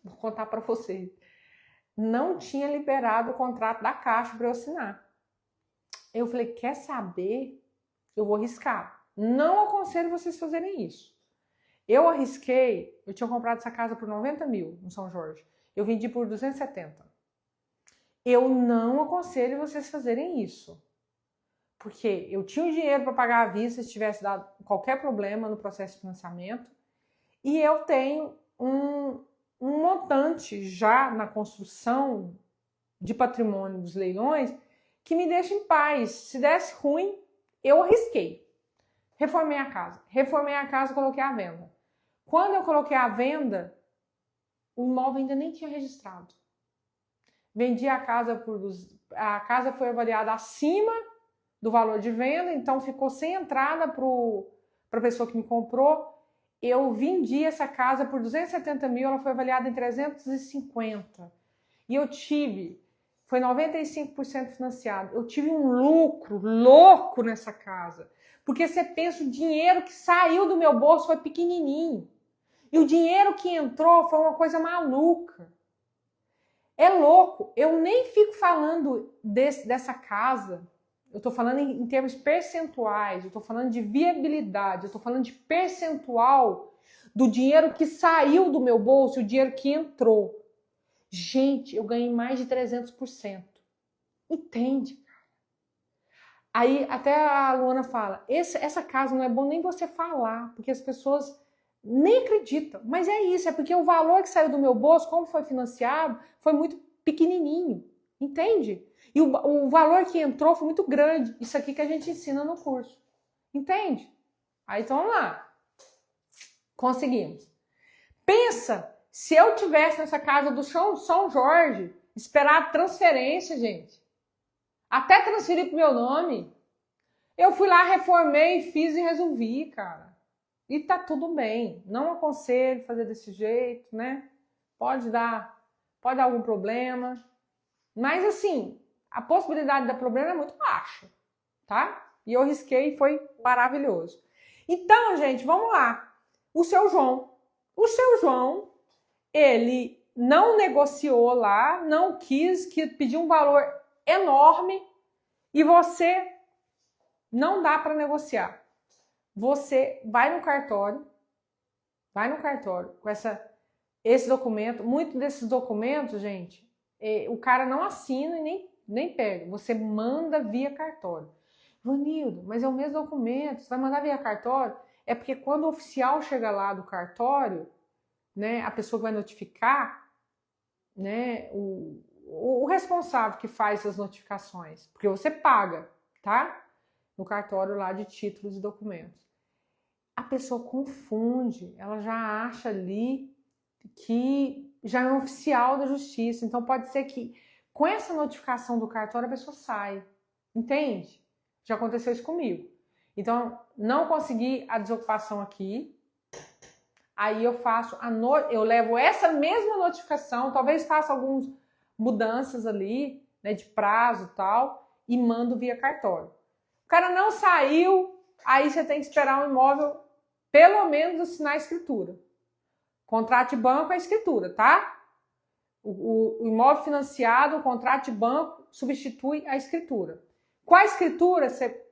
vou contar para vocês, não tinha liberado o contrato da Caixa para eu assinar. Eu falei, quer saber? Eu vou arriscar. Não aconselho vocês fazerem isso. Eu arrisquei, eu tinha comprado essa casa por 90 mil no São Jorge. Eu vendi por 270. Eu não aconselho vocês fazerem isso. Porque eu tinha o dinheiro para pagar à vista se tivesse dado qualquer problema no processo de financiamento. E eu tenho um montante já na construção de patrimônio dos leilões que me deixa em paz. Se desse ruim, eu arrisquei. Reformei a casa. Reformei a casa e coloquei à venda. Quando eu coloquei à venda, o imóvel ainda nem tinha registrado. Vendi a casa a casa foi avaliada acima do valor de venda, então ficou sem entrada para a pessoa que me comprou. Eu vendi essa casa por 270 mil, ela foi avaliada em 350. E eu foi 95% financiado. Eu tive um lucro louco nessa casa. Porque você pensa, o dinheiro que saiu do meu bolso foi pequenininho. E o dinheiro que entrou foi uma coisa maluca. É louco. Eu nem fico falando dessa casa. Eu estou falando em termos percentuais. Eu estou falando de viabilidade. Eu estou falando de percentual do dinheiro que saiu do meu bolso e o dinheiro que entrou. Gente, eu ganhei mais de 300%. Entende? Aí até a Luana fala, essa casa não é bom nem você falar, porque as pessoas nem acreditam. Mas é isso, é porque o valor que saiu do meu bolso, como foi financiado, foi muito pequenininho. Entende? E o valor que entrou foi muito grande. Isso aqui que a gente ensina no curso. Entende? Aí então vamos lá. Conseguimos. Pensa, se eu tivesse nessa casa do São Jorge, esperar a transferência, gente. Até transferir pro meu nome. Eu fui lá, reformei, fiz e resolvi, cara. E tá tudo bem. Não aconselho fazer desse jeito, né? Pode dar algum problema. Mas assim, a possibilidade de dar problema é muito baixa, tá? E eu risquei e foi maravilhoso. Então, gente, vamos lá. O seu João, ele não negociou lá, não quis, que pediu um valor enorme e você não dá para negociar. Você vai no cartório com esse documento. Muito desses documentos, gente, o cara não assina e nem pega. Você manda via cartório. Vanildo, mas é o mesmo documento, você vai mandar via cartório? É porque quando o oficial chega lá do cartório, né, a pessoa que vai notificar, né, o responsável que faz essas notificações, porque você paga, tá? No cartório lá de títulos e documentos. A pessoa confunde, ela já acha ali que já é um oficial da justiça. Então pode ser que com essa notificação do cartório a pessoa sai. Entende? Já aconteceu isso comigo. Então, não consegui a desocupação aqui. Aí eu levo essa mesma notificação, talvez faça algumas mudanças ali, né, de prazo e tal, e mando via cartório. O cara não saiu, aí você tem que esperar o imóvel, pelo menos assinar a escritura. Contrato de banco é a escritura, tá? O imóvel financiado, o contrato de banco substitui a escritura. Com a escritura, você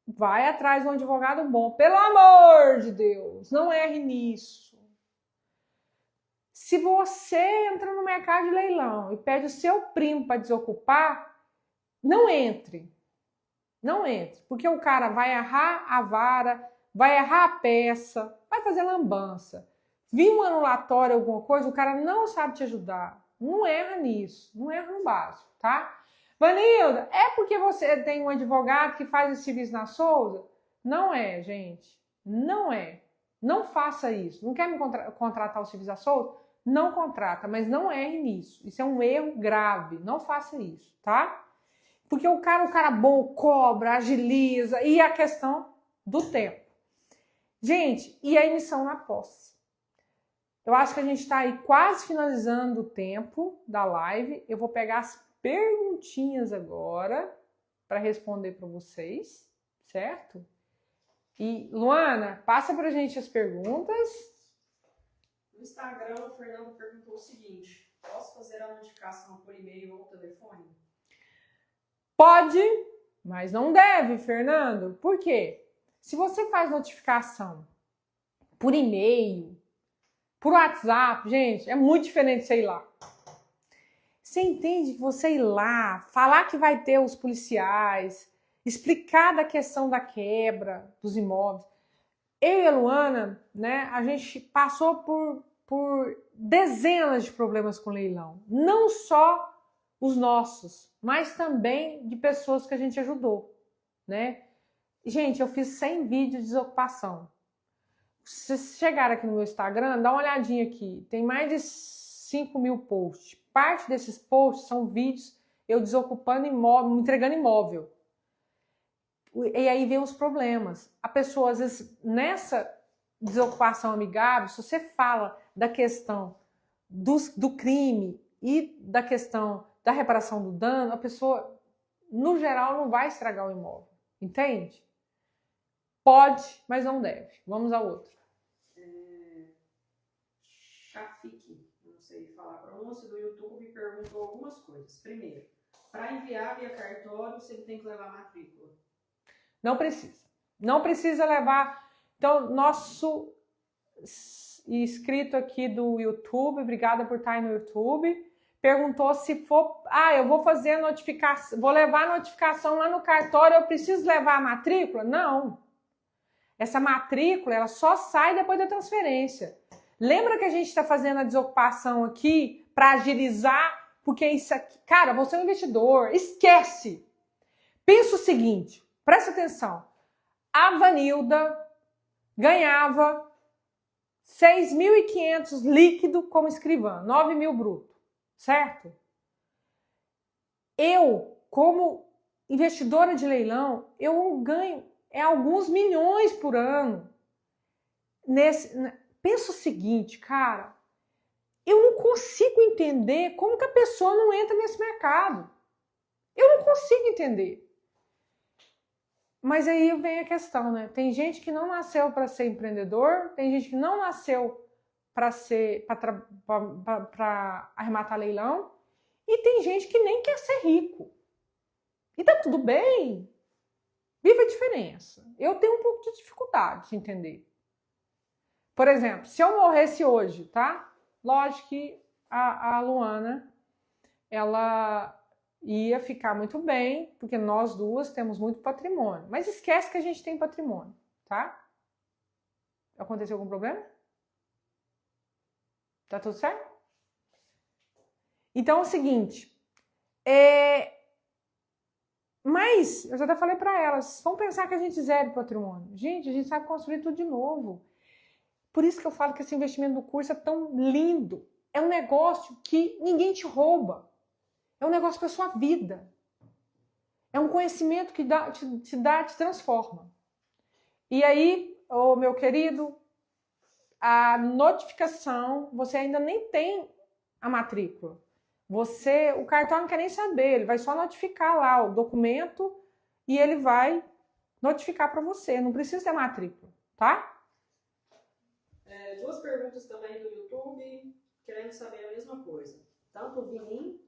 vai atrás de um advogado bom. Pelo amor de Deus, não erre nisso. Se você entra no mercado de leilão e pede o seu primo para desocupar, não entre. Não entre, porque o cara vai errar a vara, vai errar a peça, vai fazer lambança. Vir um anulatório, alguma coisa, o cara não sabe te ajudar. Não erra nisso, não erra no básico, tá? Vanilda, é porque você tem um advogado que faz esse serviço na Souza? Não é, gente. Não é. Não faça isso. Não quer me contratar o serviço da Souza? Não contrata, mas não erre nisso. Isso é um erro grave. Não faça isso, tá? Porque o cara bom cobra, agiliza, e a questão do tempo. Gente, e a emissão na posse? Eu acho que a gente está aí quase finalizando o tempo da live. Eu vou pegar as perguntinhas agora para responder para vocês, certo? E, Luana, passa para a gente as perguntas. No Instagram, o Fernando perguntou o seguinte: posso fazer a notificação por e-mail ou telefone? Pode, mas não deve, Fernando. Por quê? Se você faz notificação por e-mail, por WhatsApp, gente, é muito diferente de você ir lá. Você entende que você ir lá, falar que vai ter os policiais, explicar da questão da quebra dos imóveis. Eu e a Luana, né, a gente passou por dezenas de problemas com leilão. Não só os nossos, mas também de pessoas que a gente ajudou, né? Gente, eu fiz 100 vídeos de desocupação. Se vocês chegarem aqui no meu Instagram, dá uma olhadinha aqui. Tem mais de 5.000 posts. Parte desses posts são vídeos eu desocupando imóvel, entregando imóvel. E aí vem os problemas. A pessoa, às vezes, nessa desocupação amigável, se você fala da questão do crime e da questão da reparação do dano, a pessoa, no geral, não vai estragar o imóvel. Entende? Pode, mas não deve. Vamos ao outro. Shafik, não sei falar a pronúncia, do YouTube perguntou algumas coisas. Primeiro, para enviar via cartório, você tem que levar matrícula? Não precisa. Não precisa levar. Então, nosso inscrito aqui do YouTube, obrigada por estar aí no YouTube, perguntou se for, eu vou fazer a notificação, vou levar a notificação lá no cartório, eu preciso levar a matrícula? Não. Essa matrícula, ela só sai depois da transferência. Lembra que a gente está fazendo a desocupação aqui para agilizar? Porque isso aqui, cara, você é um investidor, esquece. Pensa o seguinte, presta atenção. A Vanilda ganhava 6.500 líquido como escrivã, 9.000 bruto, certo? Eu, como investidora de leilão, eu ganho alguns milhões por ano. Pensa o seguinte, cara, eu não consigo entender como que a pessoa não entra nesse mercado. Eu não consigo entender. Mas aí vem a questão, né? Tem gente que não nasceu para ser empreendedor, tem gente que não nasceu para arrematar leilão, e tem gente que nem quer ser rico. E tá tudo bem. Viva a diferença. Eu tenho um pouco de dificuldade de entender. Por exemplo, se eu morresse hoje, tá? Lógico que a Luana, ela ia ficar muito bem, porque nós duas temos muito patrimônio. Mas esquece que a gente tem patrimônio, tá? Aconteceu algum problema? Tá tudo certo? Então é o seguinte, mas eu já até falei para elas, vão pensar que a gente zera o patrimônio. Gente, a gente sabe construir tudo de novo. Por isso que eu falo que esse investimento no curso é tão lindo. É um negócio que ninguém te rouba. É um negócio para sua vida. É um conhecimento que te transforma. E aí, meu querido, a notificação, você ainda nem tem a matrícula. O cartório não quer nem saber, ele vai só notificar lá o documento e ele vai notificar para você. Não precisa ter matrícula, tá? Duas perguntas também do YouTube, querendo saber a mesma coisa. Tanto o Vinim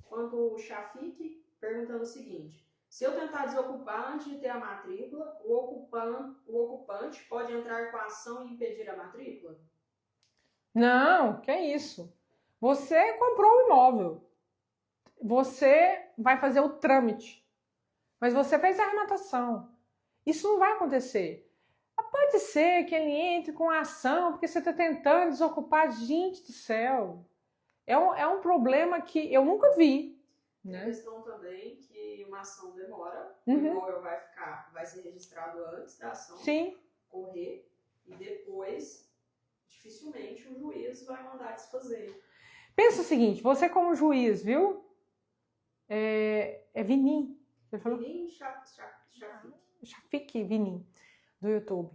quanto o Shafik perguntando o seguinte: se eu tentar desocupar antes de ter a matrícula, o ocupante pode entrar com a ação e impedir a matrícula? Não, que isso. Você comprou um imóvel. Você vai fazer o trâmite. Mas você fez a arrematação. Isso não vai acontecer. Pode ser que ele entre com a ação, porque você está tentando desocupar. Gente do céu. É um problema que eu nunca vi. Tem a questão também que uma ação demora, o Uhum. imóvel vai ser registrado antes da ação Sim. correr e depois, dificilmente, o juiz vai mandar desfazer. Pensa o seguinte, você como juiz, viu? Vinim. Você falou? Vinim Shafik Vinim, do YouTube.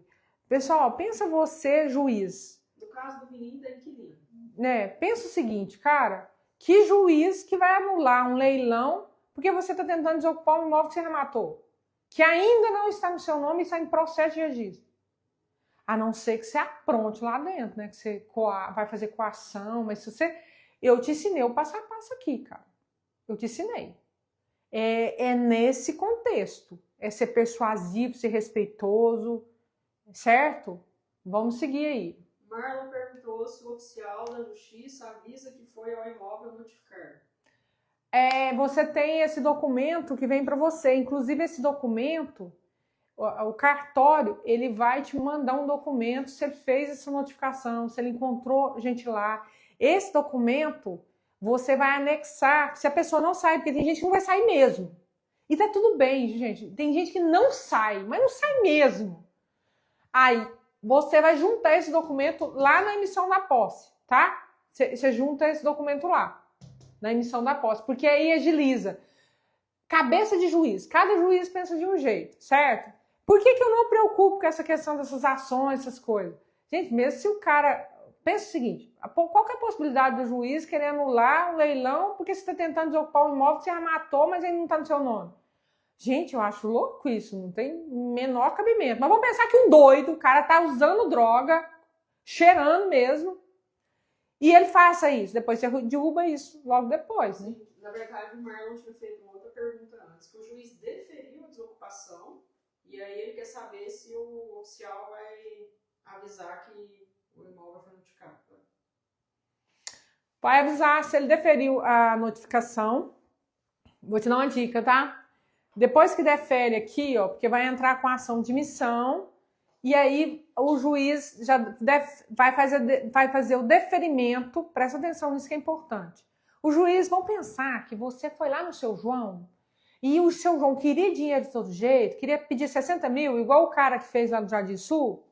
Pessoal, pensa você, juiz. No caso do menino e da inquilina. Né? Pensa o seguinte, cara, que juiz que vai anular um leilão porque você está tentando desocupar um imóvel que você rematou, que ainda não está no seu nome e está em processo de registro. A não ser que você apronte lá dentro, né? Que você vai fazer coação, mas se você... Eu te ensinei o passo a passo aqui, cara. Eu te ensinei. É nesse contexto. É ser persuasivo, ser respeitoso, certo? Vamos seguir aí. Marlon perguntou se o oficial da justiça avisa que foi ao imóvel notificar. Você tem esse documento que vem para você. Inclusive, esse documento, o cartório, ele vai te mandar um documento se ele fez essa notificação, se ele encontrou gente lá. Esse documento, você vai anexar, se a pessoa não sai, porque tem gente que não vai sair mesmo. E tá tudo bem, gente. Tem gente que não sai, mas não sai mesmo. Aí, você vai juntar esse documento lá na emissão da posse, tá? Você junta esse documento lá, na emissão da posse, porque aí agiliza. Cabeça de juiz, cada juiz pensa de um jeito, certo? Por que eu não me preocupo com essa questão dessas ações, essas coisas? Gente, mesmo se o cara... Pensa o seguinte, qual que é a possibilidade do juiz querer anular um leilão porque você está tentando desocupar um imóvel que você já matou, mas ele não está no seu nome? Gente, eu acho louco isso, não tem menor cabimento. Mas vamos pensar que um doido, o cara tá usando droga, cheirando mesmo, e ele faça isso. Depois você derruba isso logo depois, né? Na verdade, o Marlon tinha feito uma outra pergunta antes, que o juiz deferiu a desocupação, e aí ele quer saber se o oficial vai avisar que o imóvel foi notificado. Vai avisar se ele deferiu a notificação. Vou te dar uma dica, tá? Depois que defere aqui, ó, porque vai entrar com a ação de missão, e aí o juiz já vai fazer o deferimento, presta atenção nisso que é importante. O juiz vão pensar que você foi lá no seu João, e o seu João queria dinheiro de todo jeito, queria pedir 60 mil, igual o cara que fez lá no Jardim Sul.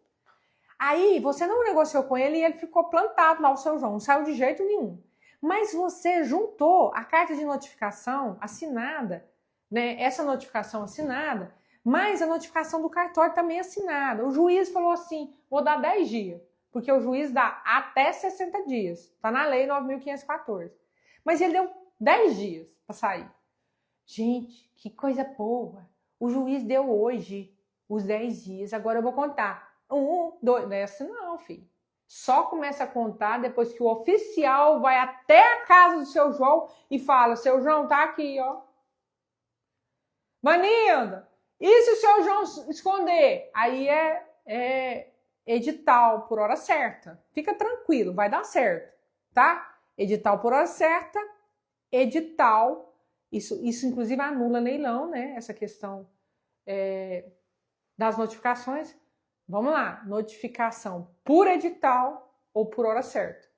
Aí você não negociou com ele e ele ficou plantado lá, o seu João, não saiu de jeito nenhum. Mas você juntou a carta de notificação assinada, né, essa notificação assinada, mas a notificação do cartório também assinada. O juiz falou assim, vou dar 10 dias, porque o juiz dá até 60 dias. Está na lei 9.514. Mas ele deu 10 dias para sair. Gente, que coisa boa. O juiz deu hoje os 10 dias. Agora eu vou contar. 1, 2, não é assim não, filho. Só começa a contar depois que o oficial vai até a casa do seu João e fala, seu João tá aqui, ó. Maninda, e se o seu João esconder? Aí é edital por hora certa. Fica tranquilo, vai dar certo, tá? Edital por hora certa, edital, isso inclusive anula leilão, né? Essa questão das notificações. Vamos lá, notificação por edital ou por hora certa.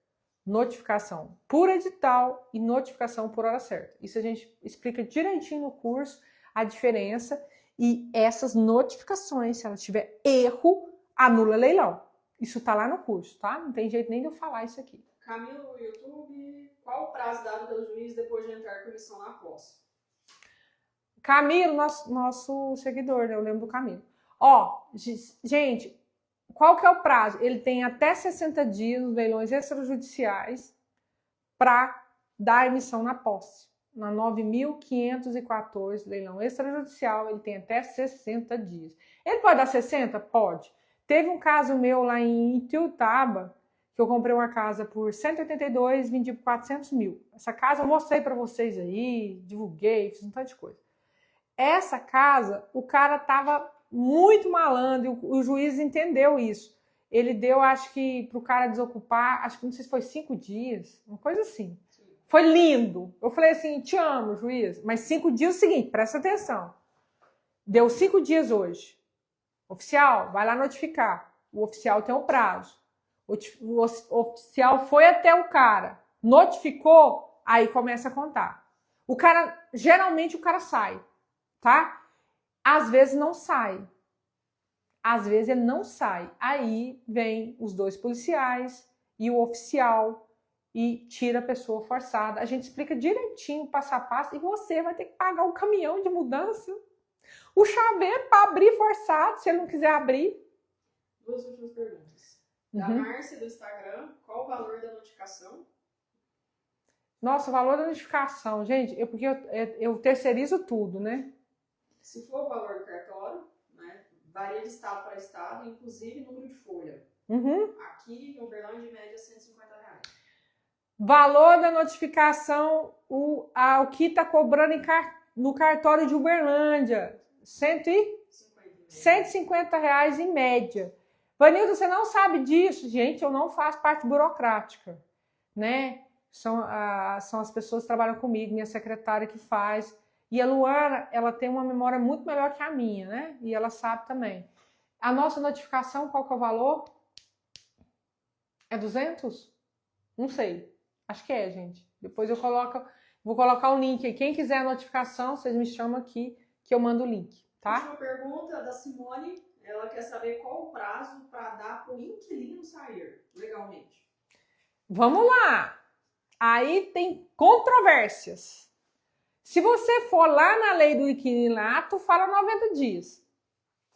Notificação por edital e notificação por hora certa. Isso a gente explica direitinho no curso, a diferença, e essas notificações, se ela tiver erro, anula leilão. Isso tá lá no curso, tá? Não tem jeito nem de eu falar isso aqui. Camilo, YouTube, qual o prazo dado pelo juiz depois de entrar com comissão na posse? Camilo, nosso seguidor, né? Eu lembro do Camilo. Ó, gente, qual que é o prazo? Ele tem até 60 dias nos leilões extrajudiciais para dar emissão na posse. Na 9.514, leilão extrajudicial, ele tem até 60 dias. Ele pode dar 60? Pode. Teve um caso meu lá em Ituiutaba, que eu comprei uma casa por 182, vendi por 400 mil. Essa casa eu mostrei para vocês aí, divulguei, fiz um tanto de coisa. Essa casa, o cara tava muito malandro, e o juiz entendeu isso. Ele deu, acho que, para o cara desocupar, acho que não sei se foi 5 dias, uma coisa assim. Foi lindo. Eu falei assim, te amo, juiz. Mas 5 dias é o seguinte, presta atenção. Deu 5 dias hoje. Oficial, vai lá notificar. O oficial tem um prazo. O oficial foi até o cara, notificou, aí começa a contar. O cara, geralmente o cara sai, tá? Às vezes não sai. Às vezes ele não sai. Aí vem os 2 policiais e o oficial e tira a pessoa forçada. A gente explica direitinho, passo a passo, e você vai ter que pagar o caminhão de mudança, o chaveiro para abrir forçado, se ele não quiser abrir. Duas últimas perguntas. Da Márcia, do Instagram, qual o valor da notificação? Nossa, o valor da notificação, gente, porque eu terceirizo tudo, né? Se for o valor do cartório, né, varia de estado para estado, inclusive número de folha. Aqui em Uberlândia, em média, R$150. Valor da notificação, o que está cobrando no cartório de Uberlândia, R$150 em média. Vanilda, você não sabe disso? Gente, eu não faço parte burocrática, né? São as pessoas que trabalham comigo, minha secretária que faz. E a Luana, ela tem uma memória muito melhor que a minha, né? E ela sabe também. A nossa notificação, qual que é o valor? É 200? Não sei. Acho que é, gente. Depois vou colocar o link aí. Quem quiser a notificação, vocês me chamam aqui que eu mando o link, tá? Última pergunta da Simone. Ela quer saber qual o prazo para dar para o inquilino sair legalmente. Vamos lá. Aí tem controvérsias. Se você for lá na lei do inquilinato, fala 90 dias.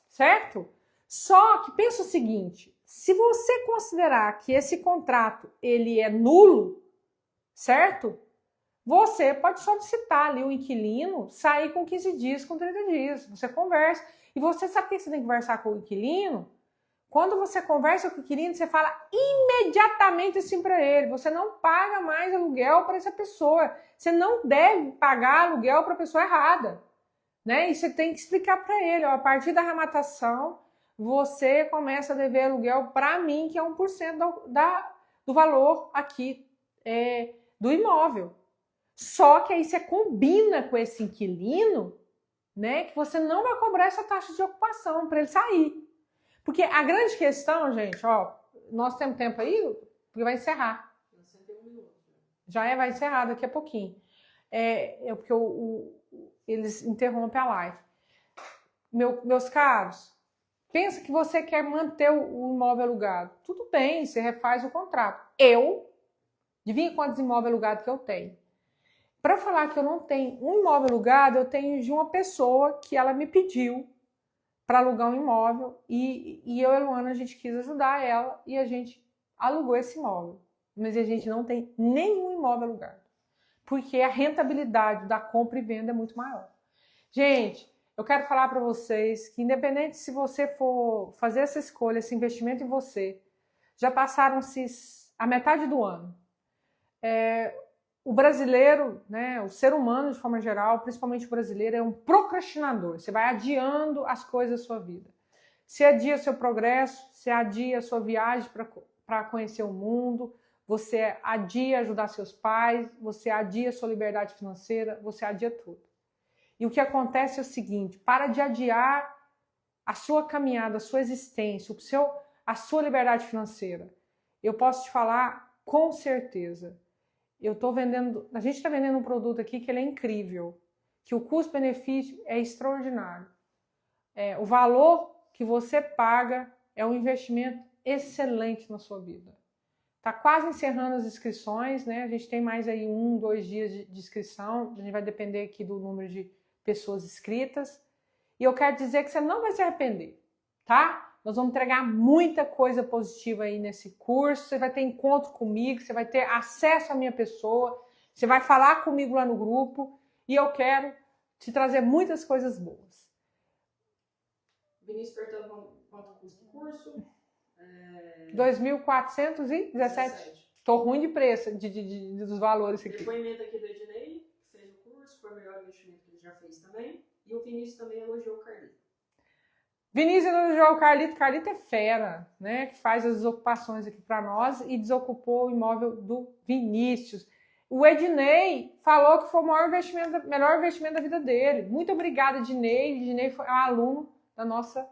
Certo? Só que pensa o seguinte, se você considerar que esse contrato ele é nulo, certo? Você pode solicitar ali o inquilino sair com 15 dias, com 30 dias. Você conversa. E você sabe o que você tem que conversar com o inquilino? Quando você conversa com o inquilino, você fala imediatamente assim para ele. Você não paga mais aluguel para essa pessoa. Você não deve pagar aluguel para a pessoa errada. Né? E você tem que explicar para ele. Ó, a partir da arrematação, você começa a dever aluguel para mim, que é 1% do valor aqui do imóvel. Só que aí você combina com esse inquilino, né, que você não vai cobrar essa taxa de ocupação para ele sair. Porque a grande questão, gente, ó, nós temos tempo aí, porque vai encerrar. Já vai encerrar daqui a pouquinho. Porque eles interrompem a live. Meus caros, pensa que você quer manter o imóvel alugado. Tudo bem, você refaz o contrato. Adivinha quantos imóveis alugados que eu tenho? Para falar que eu não tenho um imóvel alugado, eu tenho de uma pessoa que ela me pediu para alugar um imóvel e eu e a Luana, a gente quis ajudar ela e a gente alugou esse imóvel. Mas a gente não tem nenhum imóvel alugado, porque a rentabilidade da compra e venda é muito maior. Gente, eu quero falar para vocês que independente se você for fazer essa escolha, esse investimento em você, já passaram-se a metade do ano. O brasileiro, né, o ser humano de forma geral, principalmente o brasileiro, é um procrastinador. Você vai adiando as coisas da sua vida. Você adia seu progresso, você adia a sua viagem para conhecer o mundo, você adia ajudar seus pais, você adia sua liberdade financeira, você adia tudo. E o que acontece é o seguinte, para de adiar a sua caminhada, a sua existência, a sua liberdade financeira. Eu posso te falar com certeza. A gente está vendendo um produto aqui que ele é incrível, que o custo-benefício é extraordinário. O valor que você paga é um investimento excelente na sua vida. Está quase encerrando as inscrições, né? A gente tem mais aí 1, 2 dias de inscrição, a gente vai depender aqui do número de pessoas inscritas. E eu quero dizer que você não vai se arrepender, tá? Nós vamos entregar muita coisa positiva aí nesse curso. Você vai ter encontro comigo, você vai ter acesso à minha pessoa, você vai falar comigo lá no grupo e eu quero te trazer muitas coisas boas. Vinícius perguntando quanto custa o curso. 2.417. Estou ruim de preço, dos valores aqui. Depoimento aqui do Ednei, que fez o curso, foi o melhor investimento que ele já fez também. E o Vinícius também elogiou o Carlito. Vinícius elogiou o Carlito. Carlito é fera, né? Que faz as desocupações aqui para nós e desocupou o imóvel do Vinícius. O Ednei falou que foi o melhor investimento da vida dele. Muito obrigada, Ednei. Ednei foi um aluno da nossa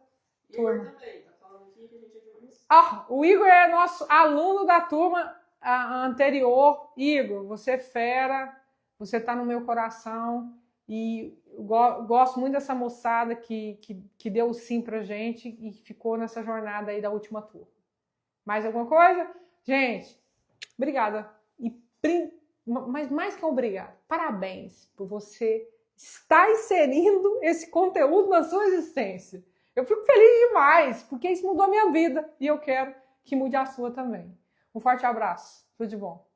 turma. Igor também, tá falando aqui que a gente é demais. O Igor é nosso aluno da turma anterior. Igor, você é fera, você tá no meu coração e gosto muito dessa moçada que deu o sim pra gente e ficou nessa jornada aí da última turma. Mais alguma coisa? Gente, obrigada. Mas mais que obrigada, parabéns por você estar inserindo esse conteúdo na sua existência. Eu fico feliz demais, porque isso mudou a minha vida e eu quero que mude a sua também. Um forte abraço. Tudo de bom.